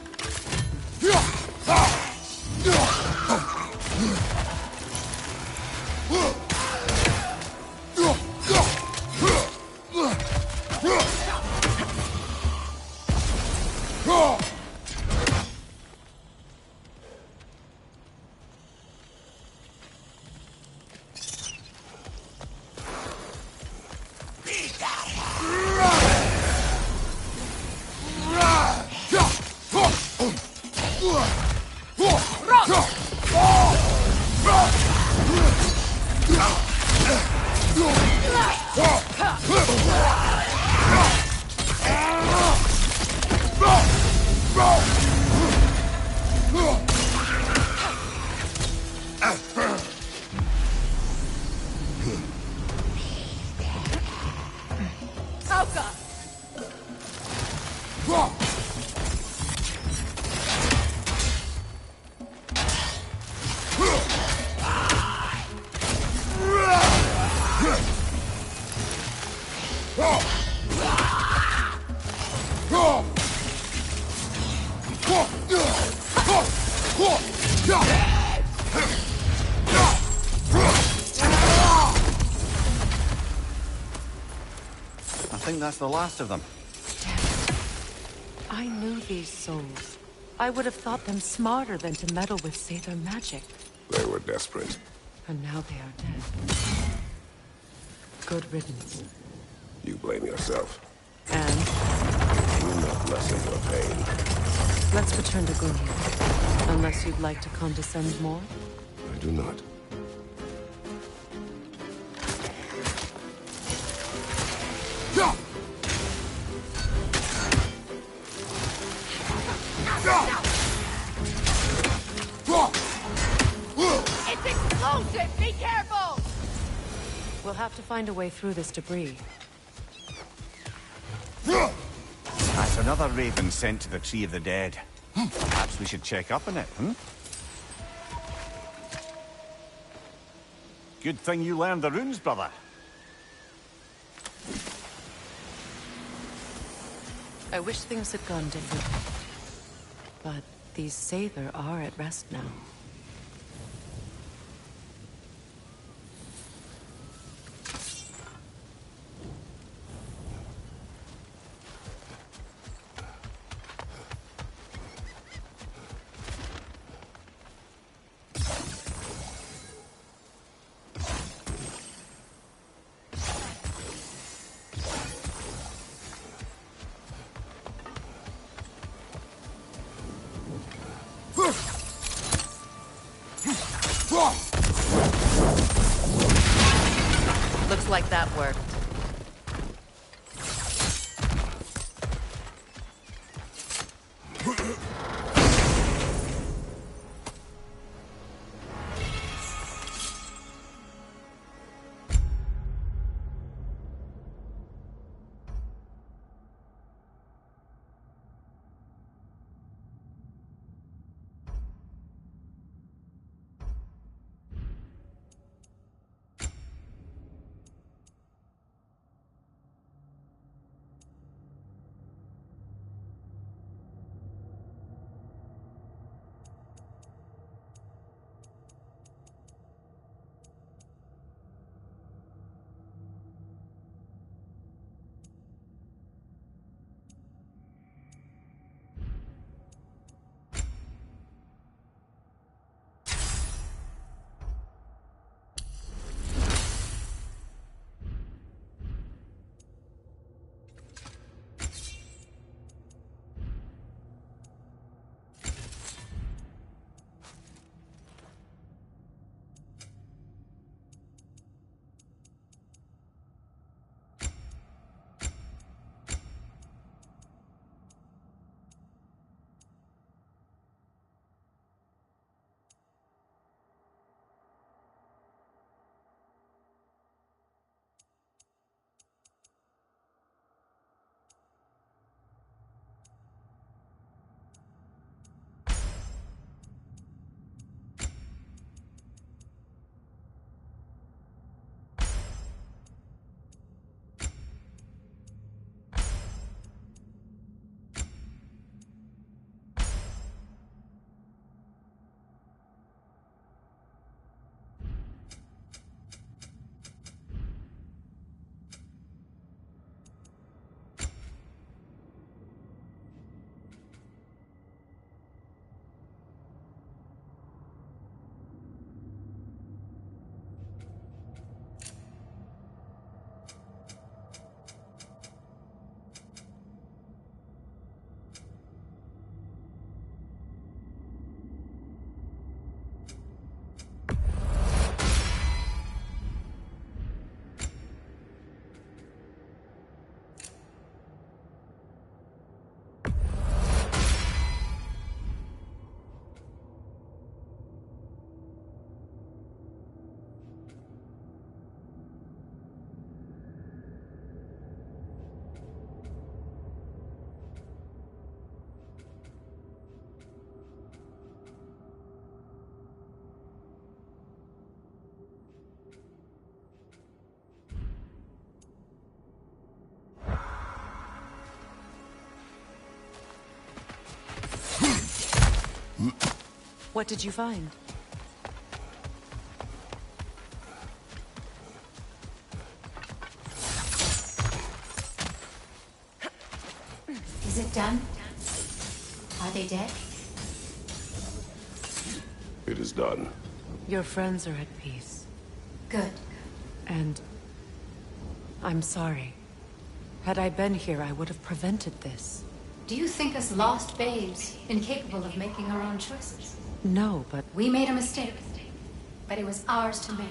I think that's the last of them. I knew these souls. I would have thought them smarter than to meddle with Sather magic. They were desperate. And now they are dead. Good riddance. You blame yourself. And? Do not lessen your pain. Let's return to Gunhild. Unless you'd like to condescend more? I do not. have to find a way through this debris. That's another raven sent to the Tree of the Dead. Perhaps we should check up on it, hmm? Good thing you learned the runes, brother. I wish things had gone different. But these Sather are at rest now. Looks like that worked. What did you find? Is it done? Are they dead? It is done. Your friends are at peace. Good. And I'm sorry. Had I been here, I would have prevented this. Do you think us lost babes, incapable of making our own choices? No, but... We made a mistake, but it was ours to make,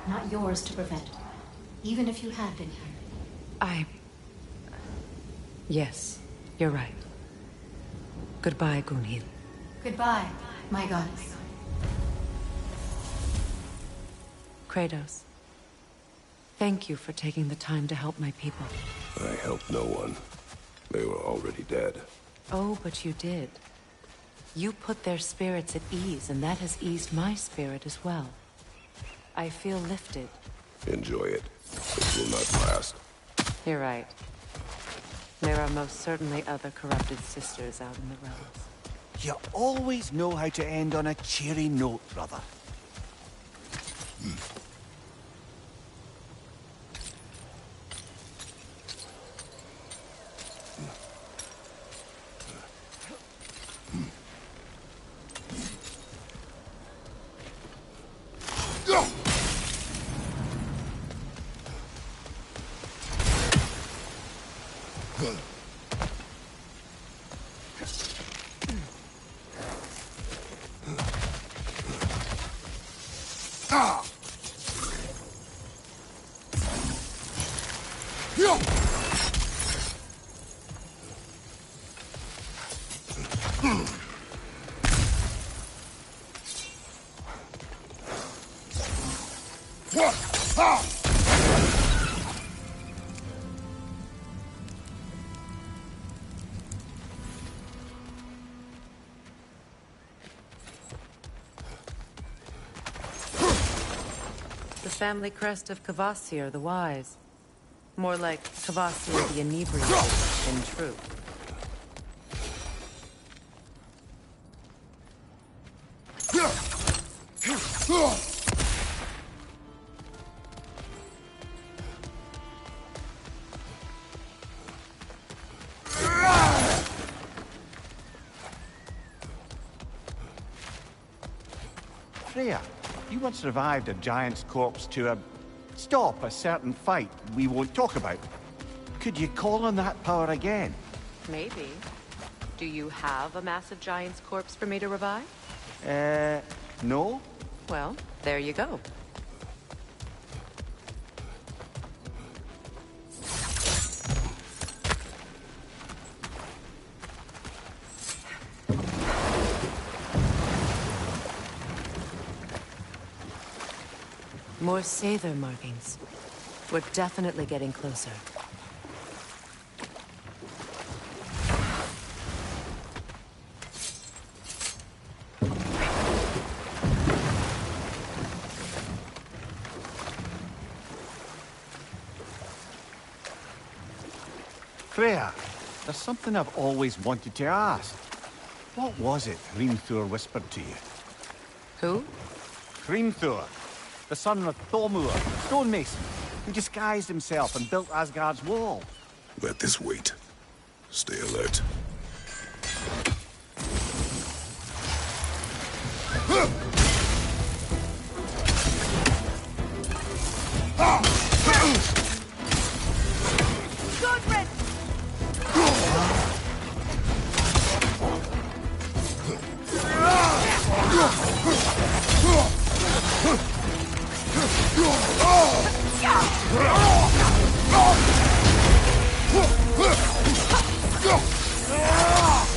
not yours to prevent, even if you had been here. Yes, you're right. Goodbye, Gunhild. Goodbye, my goddess. Kratos. Thank you for taking the time to help my people. I helped no one. They were already dead. Oh, but you did. You put their spirits at ease, and that has eased my spirit as well. I feel lifted. Enjoy it. It will not last. You're right. There are most certainly other corrupted sisters out in the realms. You always know how to end on a cheery note, brother. The family crest of Kvasir the Wise. More like Kvasir the Inebriated, in truth. Freya, you once revived a giant's corpse to stop a certain fight we won't talk about. Could you call on that power again? Maybe. Do you have a massive giant's corpse for me to revive? No? Well, there you go. More Sather markings. We're definitely getting closer. Freya, there's something I've always wanted to ask. What was it Hrimthur whispered to you? Who? Hrimthur, the son of Thormur, stonemason, who disguised himself and built Asgard's wall. Let this wait. Stay alert.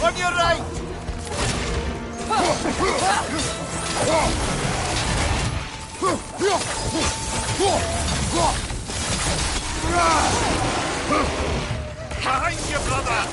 On your right! Behind you, brother!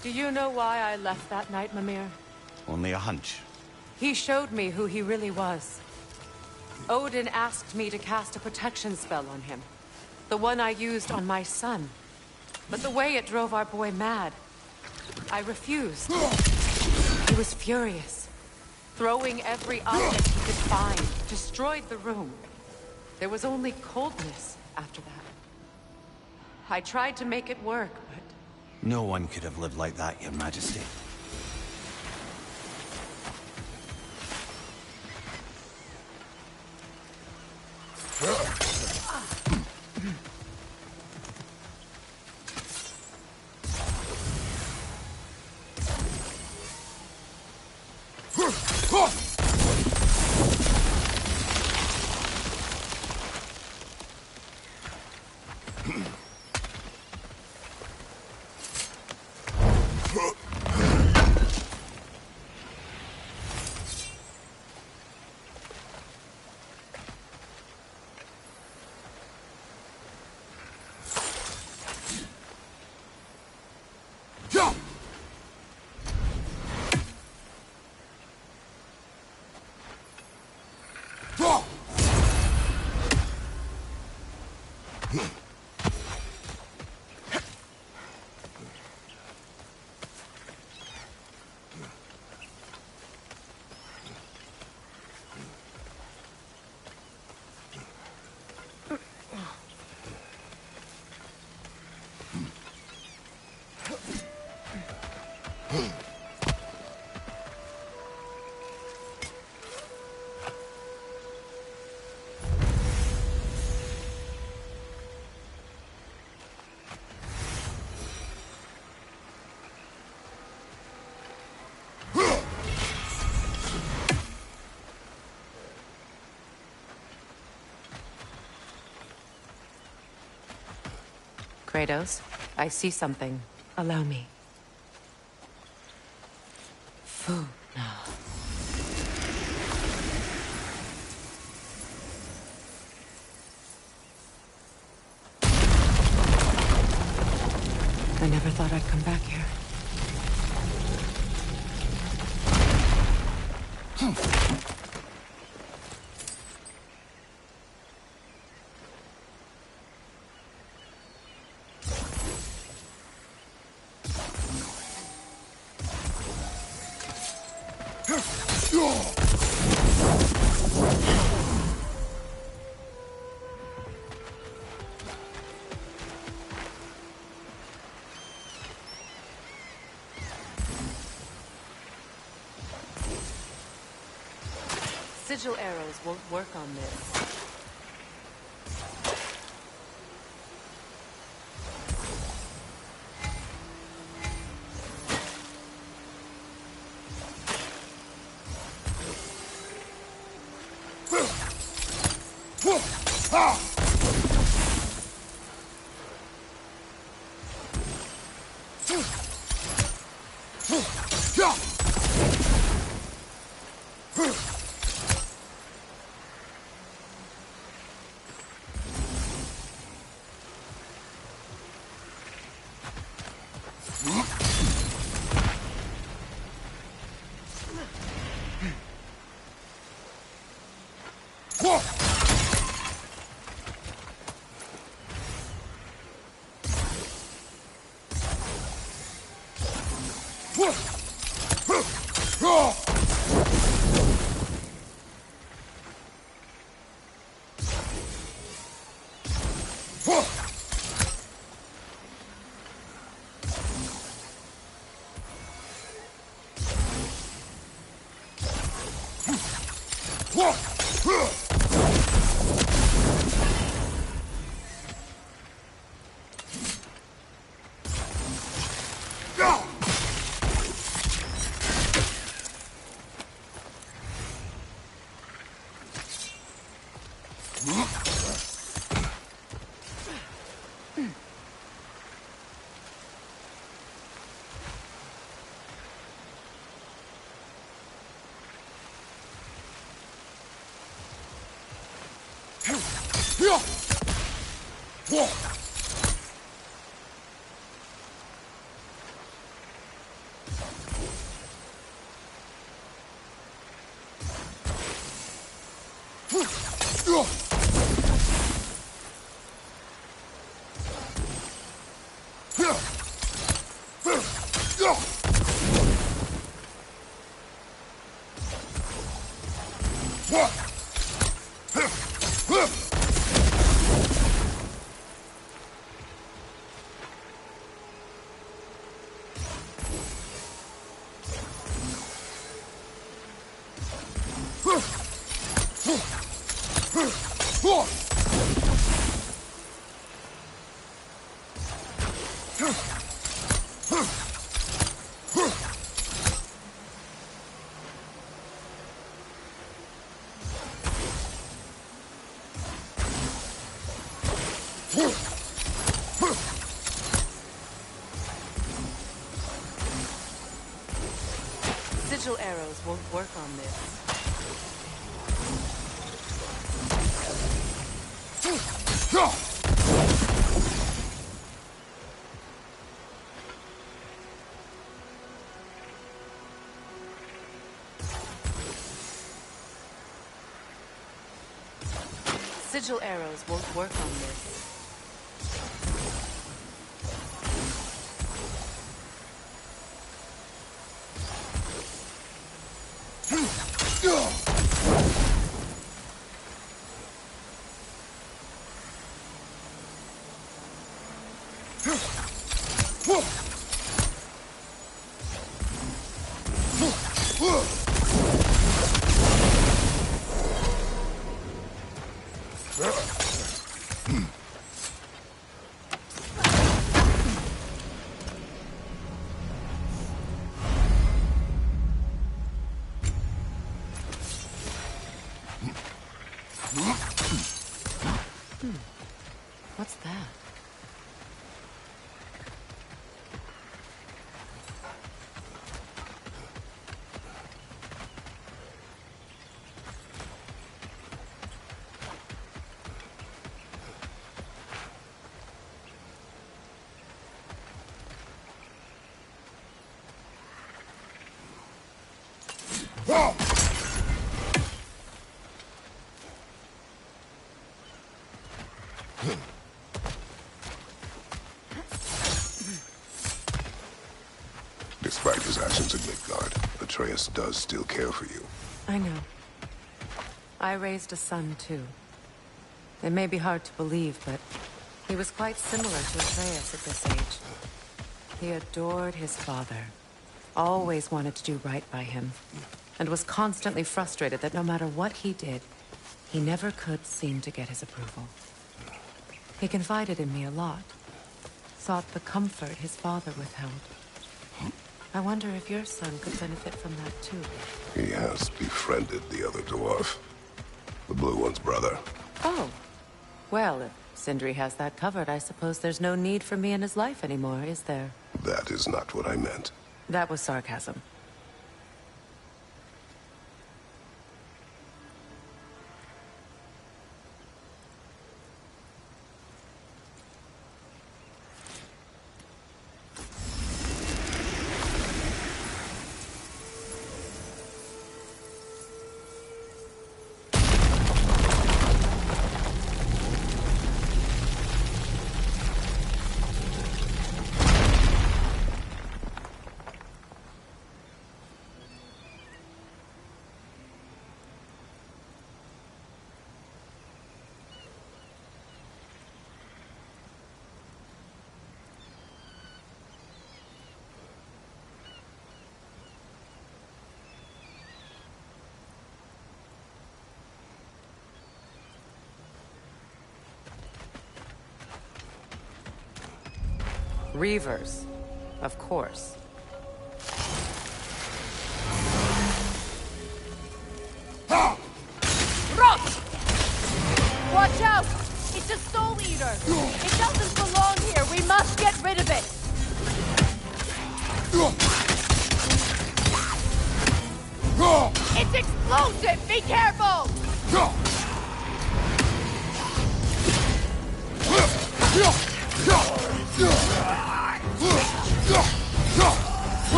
Do you know why I left that night, Mimir? Only a hunch. He showed me who he really was. Odin asked me to cast a protection spell on him. The one I used on my son. But the way it drove our boy mad, I refused. He was furious, throwing every object he could find, destroyed the room. There was only coldness after that. I tried to make it work, but... No one could have lived like that, Your Majesty. Kratos, I see something. Allow me. Food now. I never thought I'd come back here. Sigil arrows won't work on this. Sigil arrows won't work on this. Sigil arrows won't work on this. What's that? Despite his actions in Midgard, Atreus does still care for you. I know. I raised a son, too. It may be hard to believe, but he was quite similar to Atreus at this age. He adored his father, always wanted to do right by him, and was constantly frustrated that no matter what he did, he never could seem to get his approval. He confided in me a lot, sought the comfort his father withheld. I wonder if your son could benefit from that, too. He has befriended the other dwarf. The blue one's brother. Oh. Well, if Sindri has that covered, I suppose there's no need for me in his life anymore, is there? That is not what I meant. That was sarcasm. Reavers, of course. Rot! Watch out! It's a soul eater! It doesn't belong here! We must get rid of it! It's explosive! Be careful!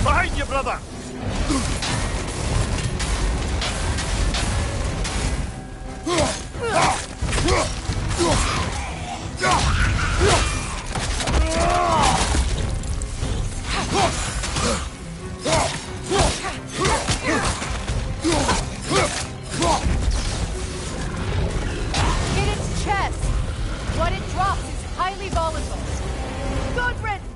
Behind you, brother! Hit its chest! What it drops is highly volatile. Good riddance!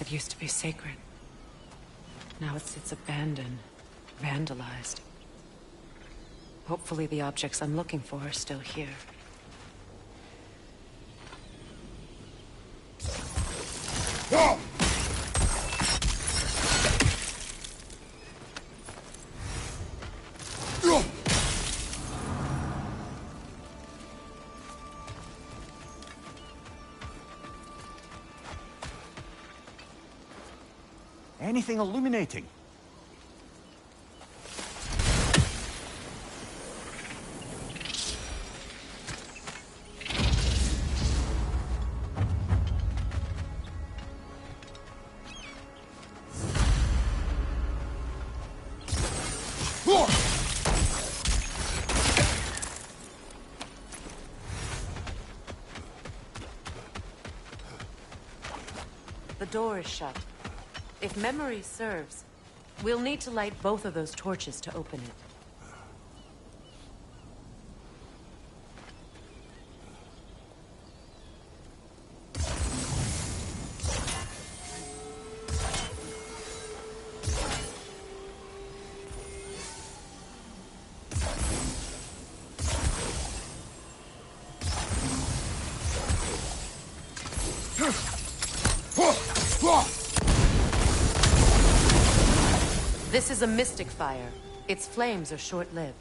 It used to be sacred. Now it sits abandoned, vandalized. Hopefully the objects I'm looking for are still here. Anything illuminating? The door is shut. If memory serves, we'll need to light both of those torches to open it. This is a mystic fire. Its flames are short-lived.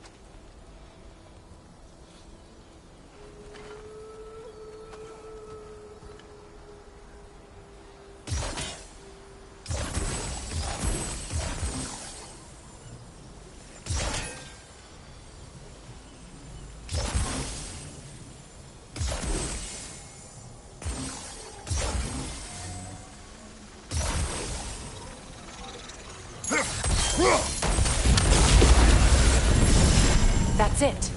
That's it.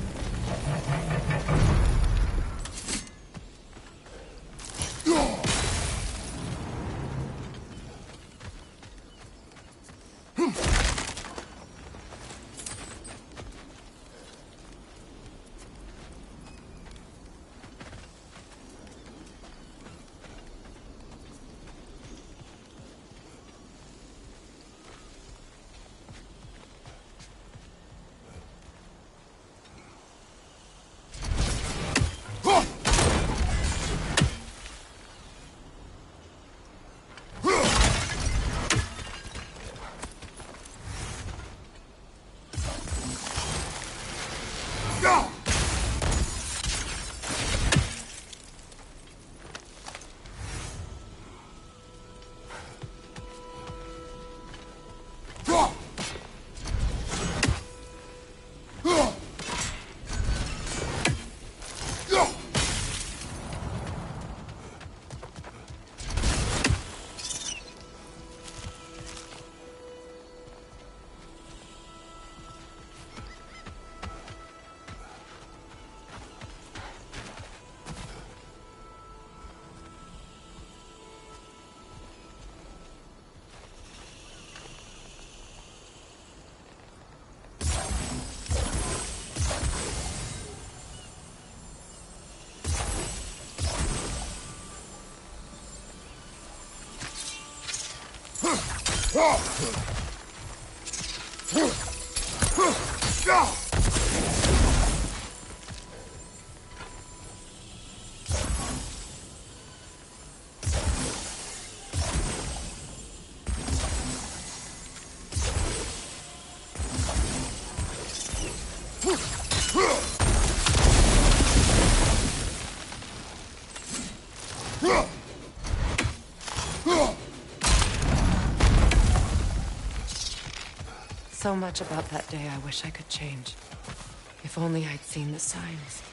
So much about that day I wish I could change. If only I'd seen the signs.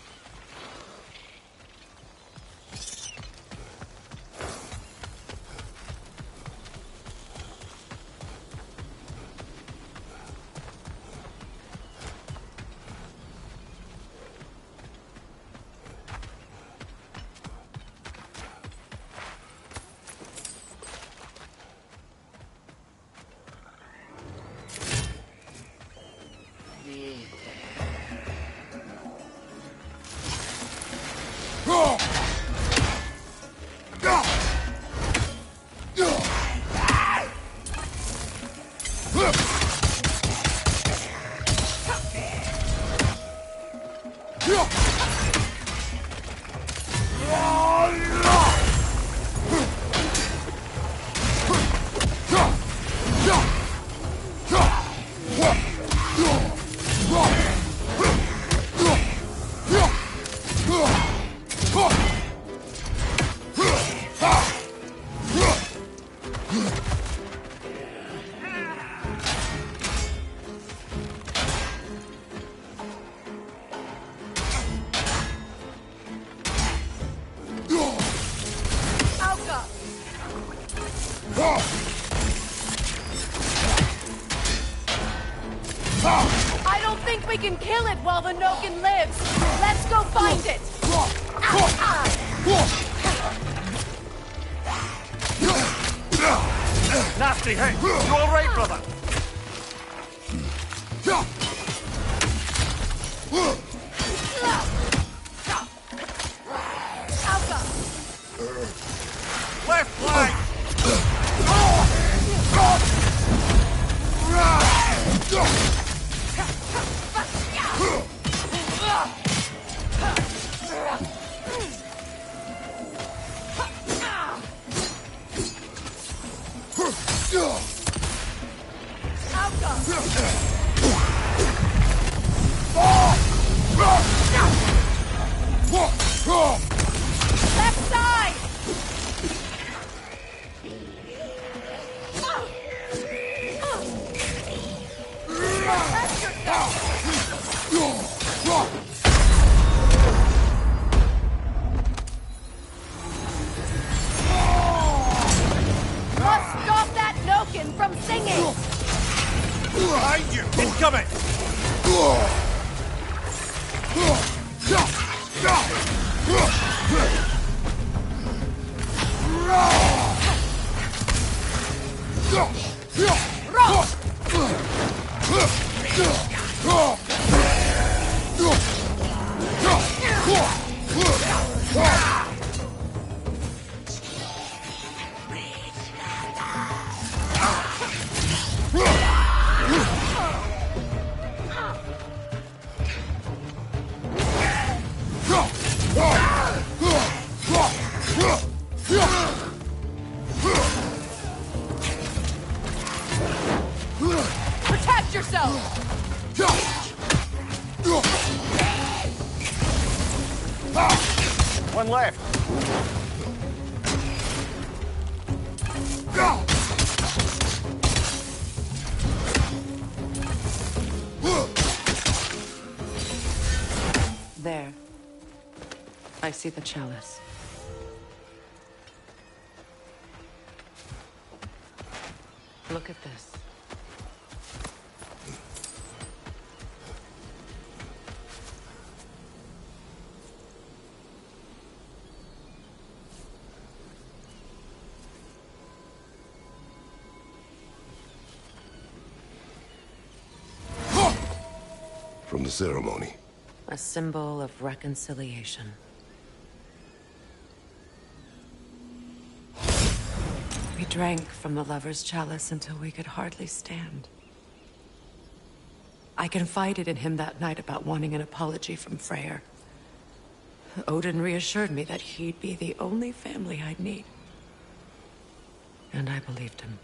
I don't think we can kill it while the Noken lives. Let's go find it. Nasty, hey! You all right, brother? Left flank! Left side! Must stop that Noken from singing! Behind you! Incoming! Protect yourself! One left. There. I see the chalice. Look at this. From the ceremony. A symbol of reconciliation. We drank from the lover's chalice until we could hardly stand. I confided in him that night about wanting an apology from Freyr. Odin reassured me that he'd be the only family I'd need. And I believed him.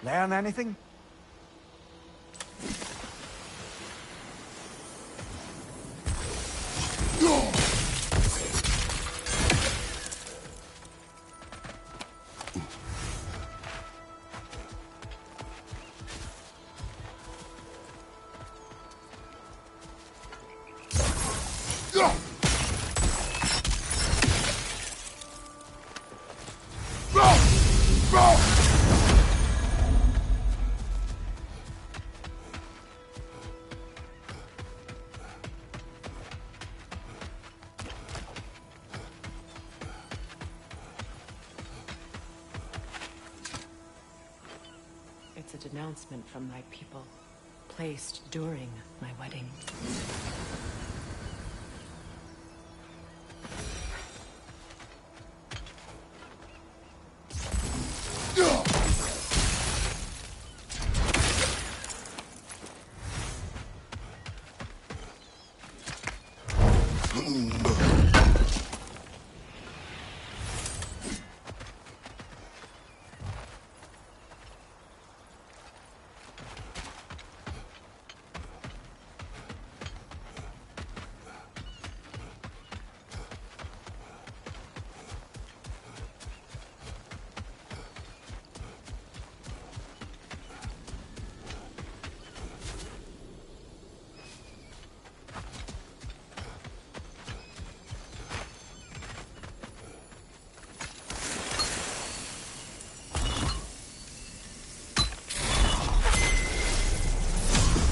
Learn anything? It's a denouncement from my people, placed during my wedding.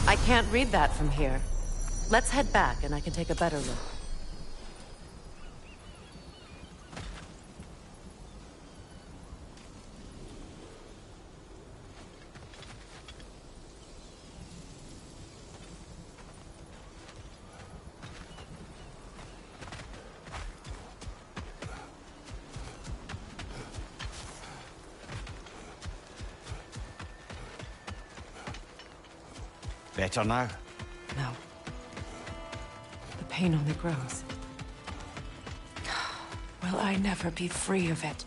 I can't read that from here. Let's head back and I can take a better look. Better now? No. The pain only grows. Will I never be free of it?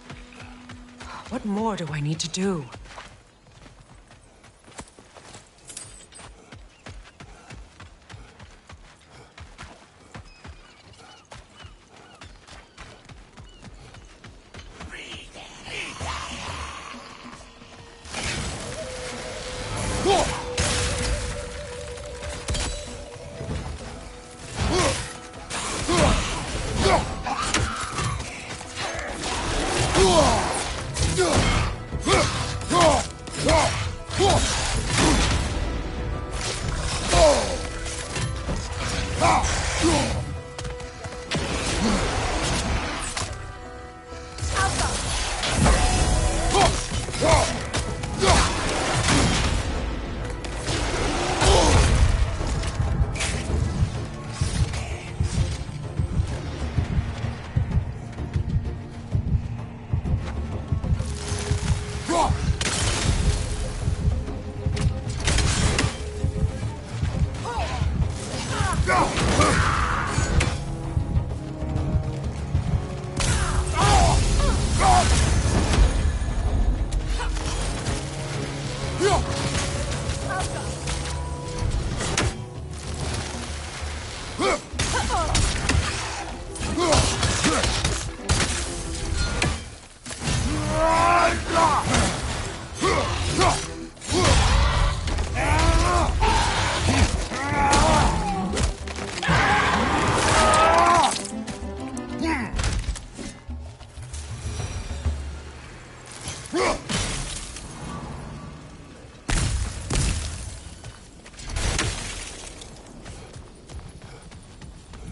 What more do I need to do?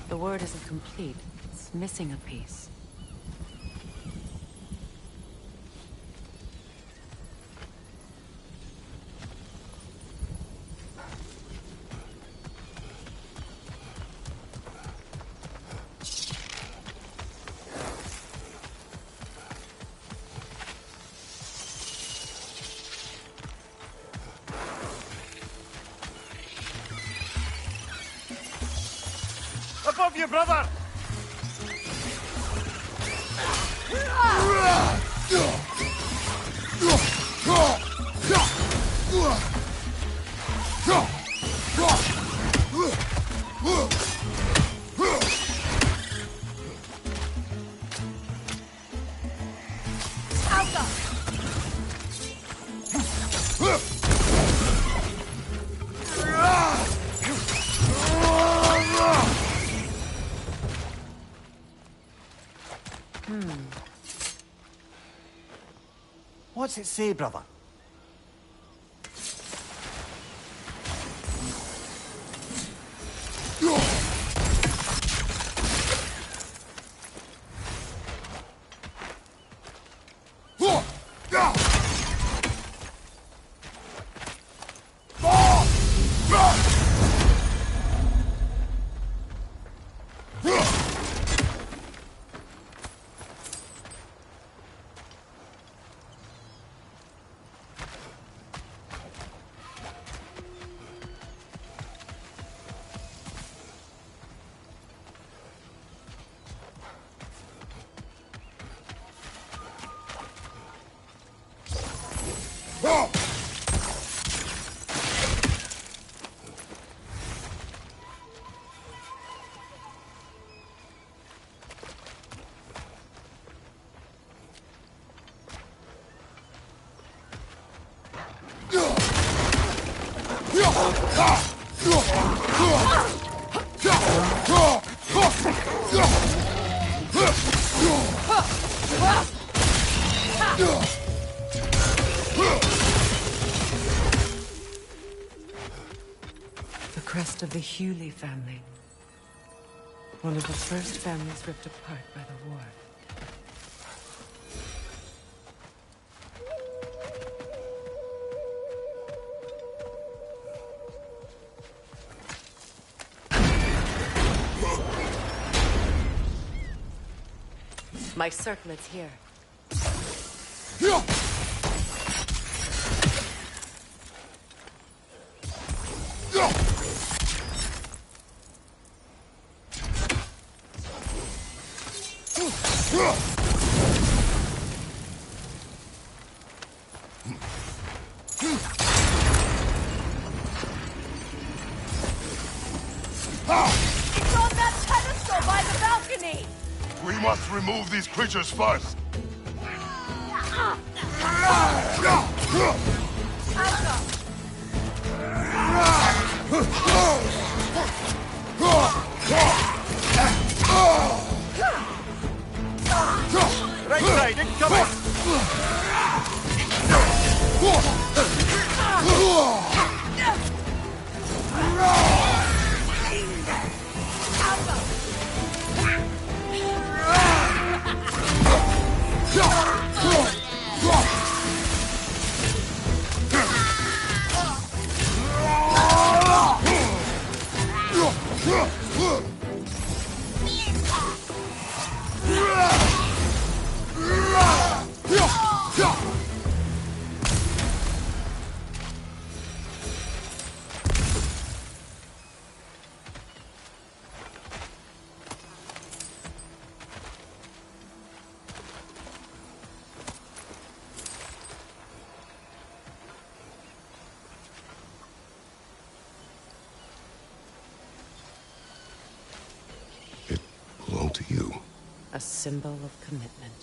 The word isn't complete. It's missing a piece. Above you, brother! What's it say, brother? The crest of the Hewley family. One of the first families ripped apart by the war. My circlet's here. It's on that pedestal by the balcony! We must remove these creatures first. Right side, incoming! Belong to you. A symbol of commitment.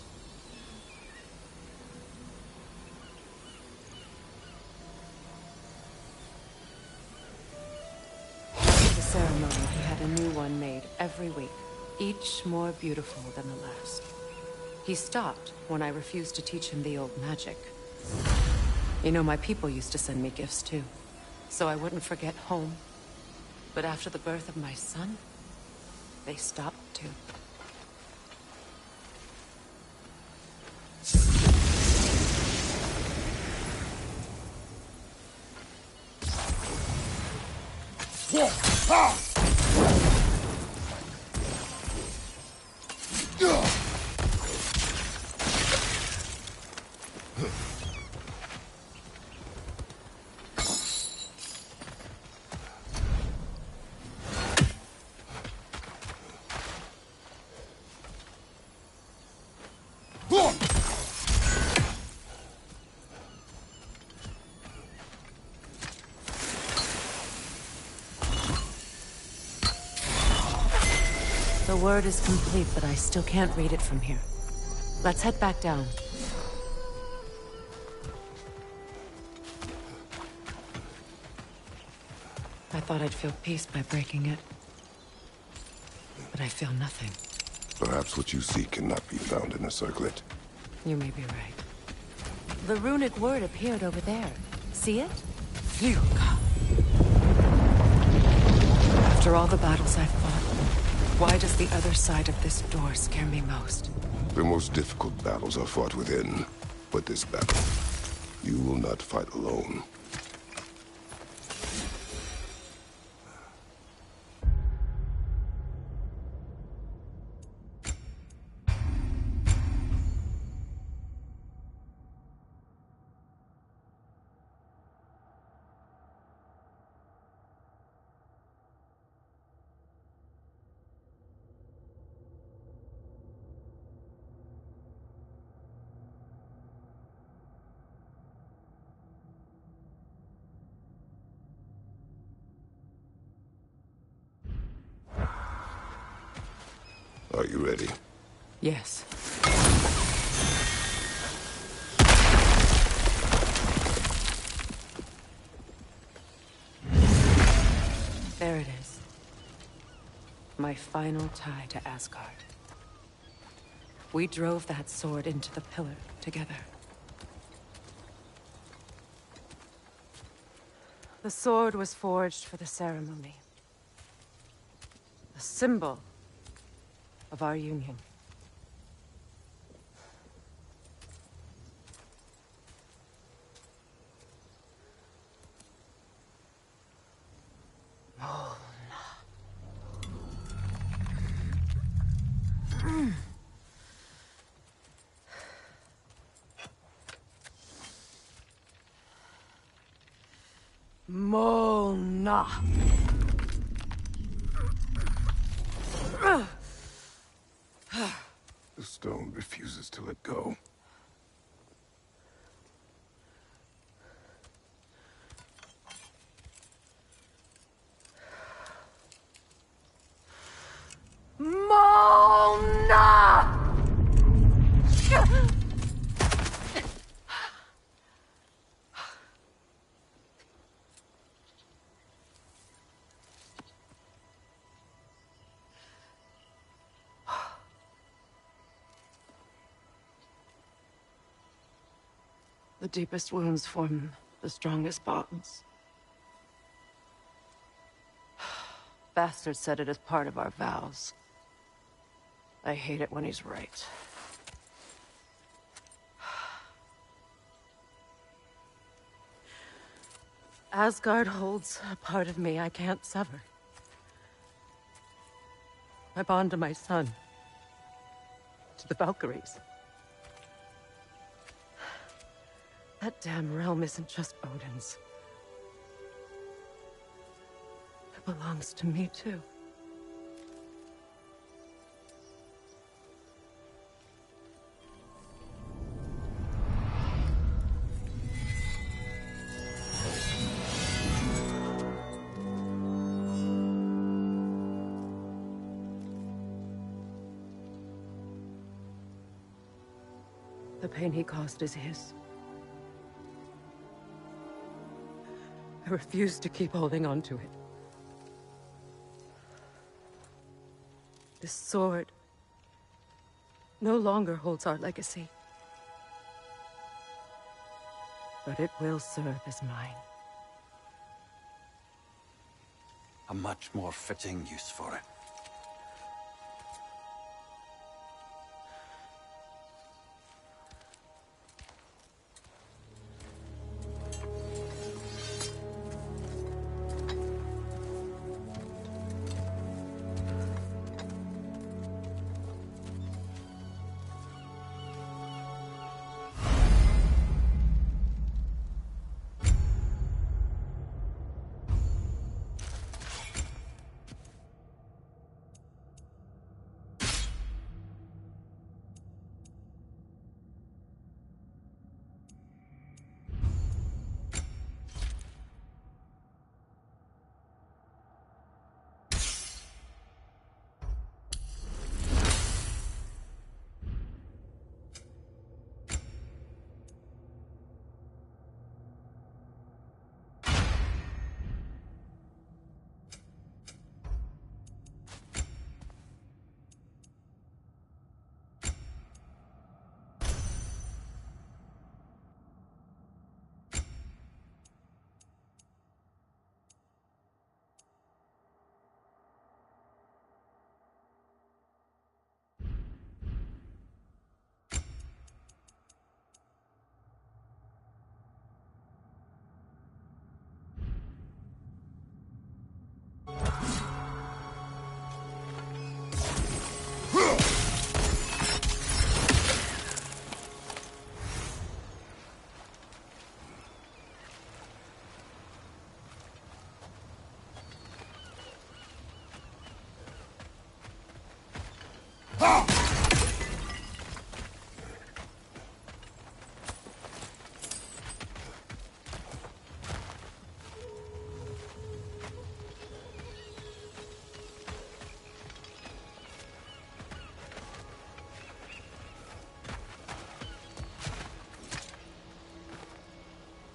After the ceremony, he had a new one made every week, each more beautiful than the last. He stopped when I refused to teach him the old magic. You know, my people used to send me gifts too, so I wouldn't forget home. But after the birth of my son, they stopped too. The word is complete, but I still can't read it from here. Let's head back down. I thought I'd feel peace by breaking it. But I feel nothing. Perhaps what you seek cannot be found in a circlet. You may be right. The runic word appeared over there. See it? Phew. After all the battles I've fought, why does the other side of this door scare me most? The most difficult battles are fought within. But this battle, you will not fight alone. Are you ready? Yes. There it is. My final tie to Asgard. We drove that sword into the pillar together. The sword was forged for the ceremony. A symbol of our union. Mona. The stone refuses to let go. Mona! The deepest wounds form the strongest bonds. Bastard said it as part of our vows. I hate it when he's right. Asgard holds a part of me I can't sever. My bond to my son. To the Valkyries. That damn realm isn't just Odin's. It belongs to me, too. The pain he caused is his. I refuse to keep holding on to it. This sword no longer holds our legacy. But it will serve as mine. A much more fitting use for it.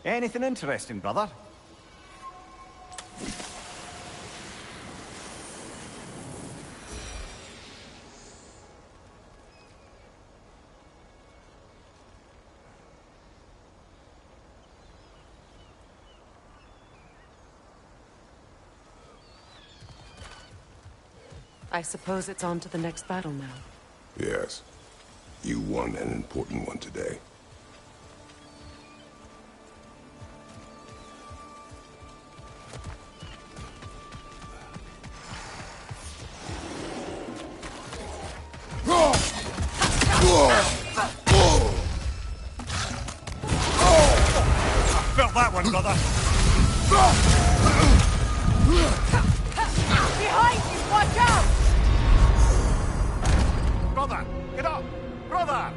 Anything interesting, brother? I suppose it's on to the next battle now. Yes. You won an important one today. Felt that one, brother. Behind you! Watch out! Brother, get up! Brother!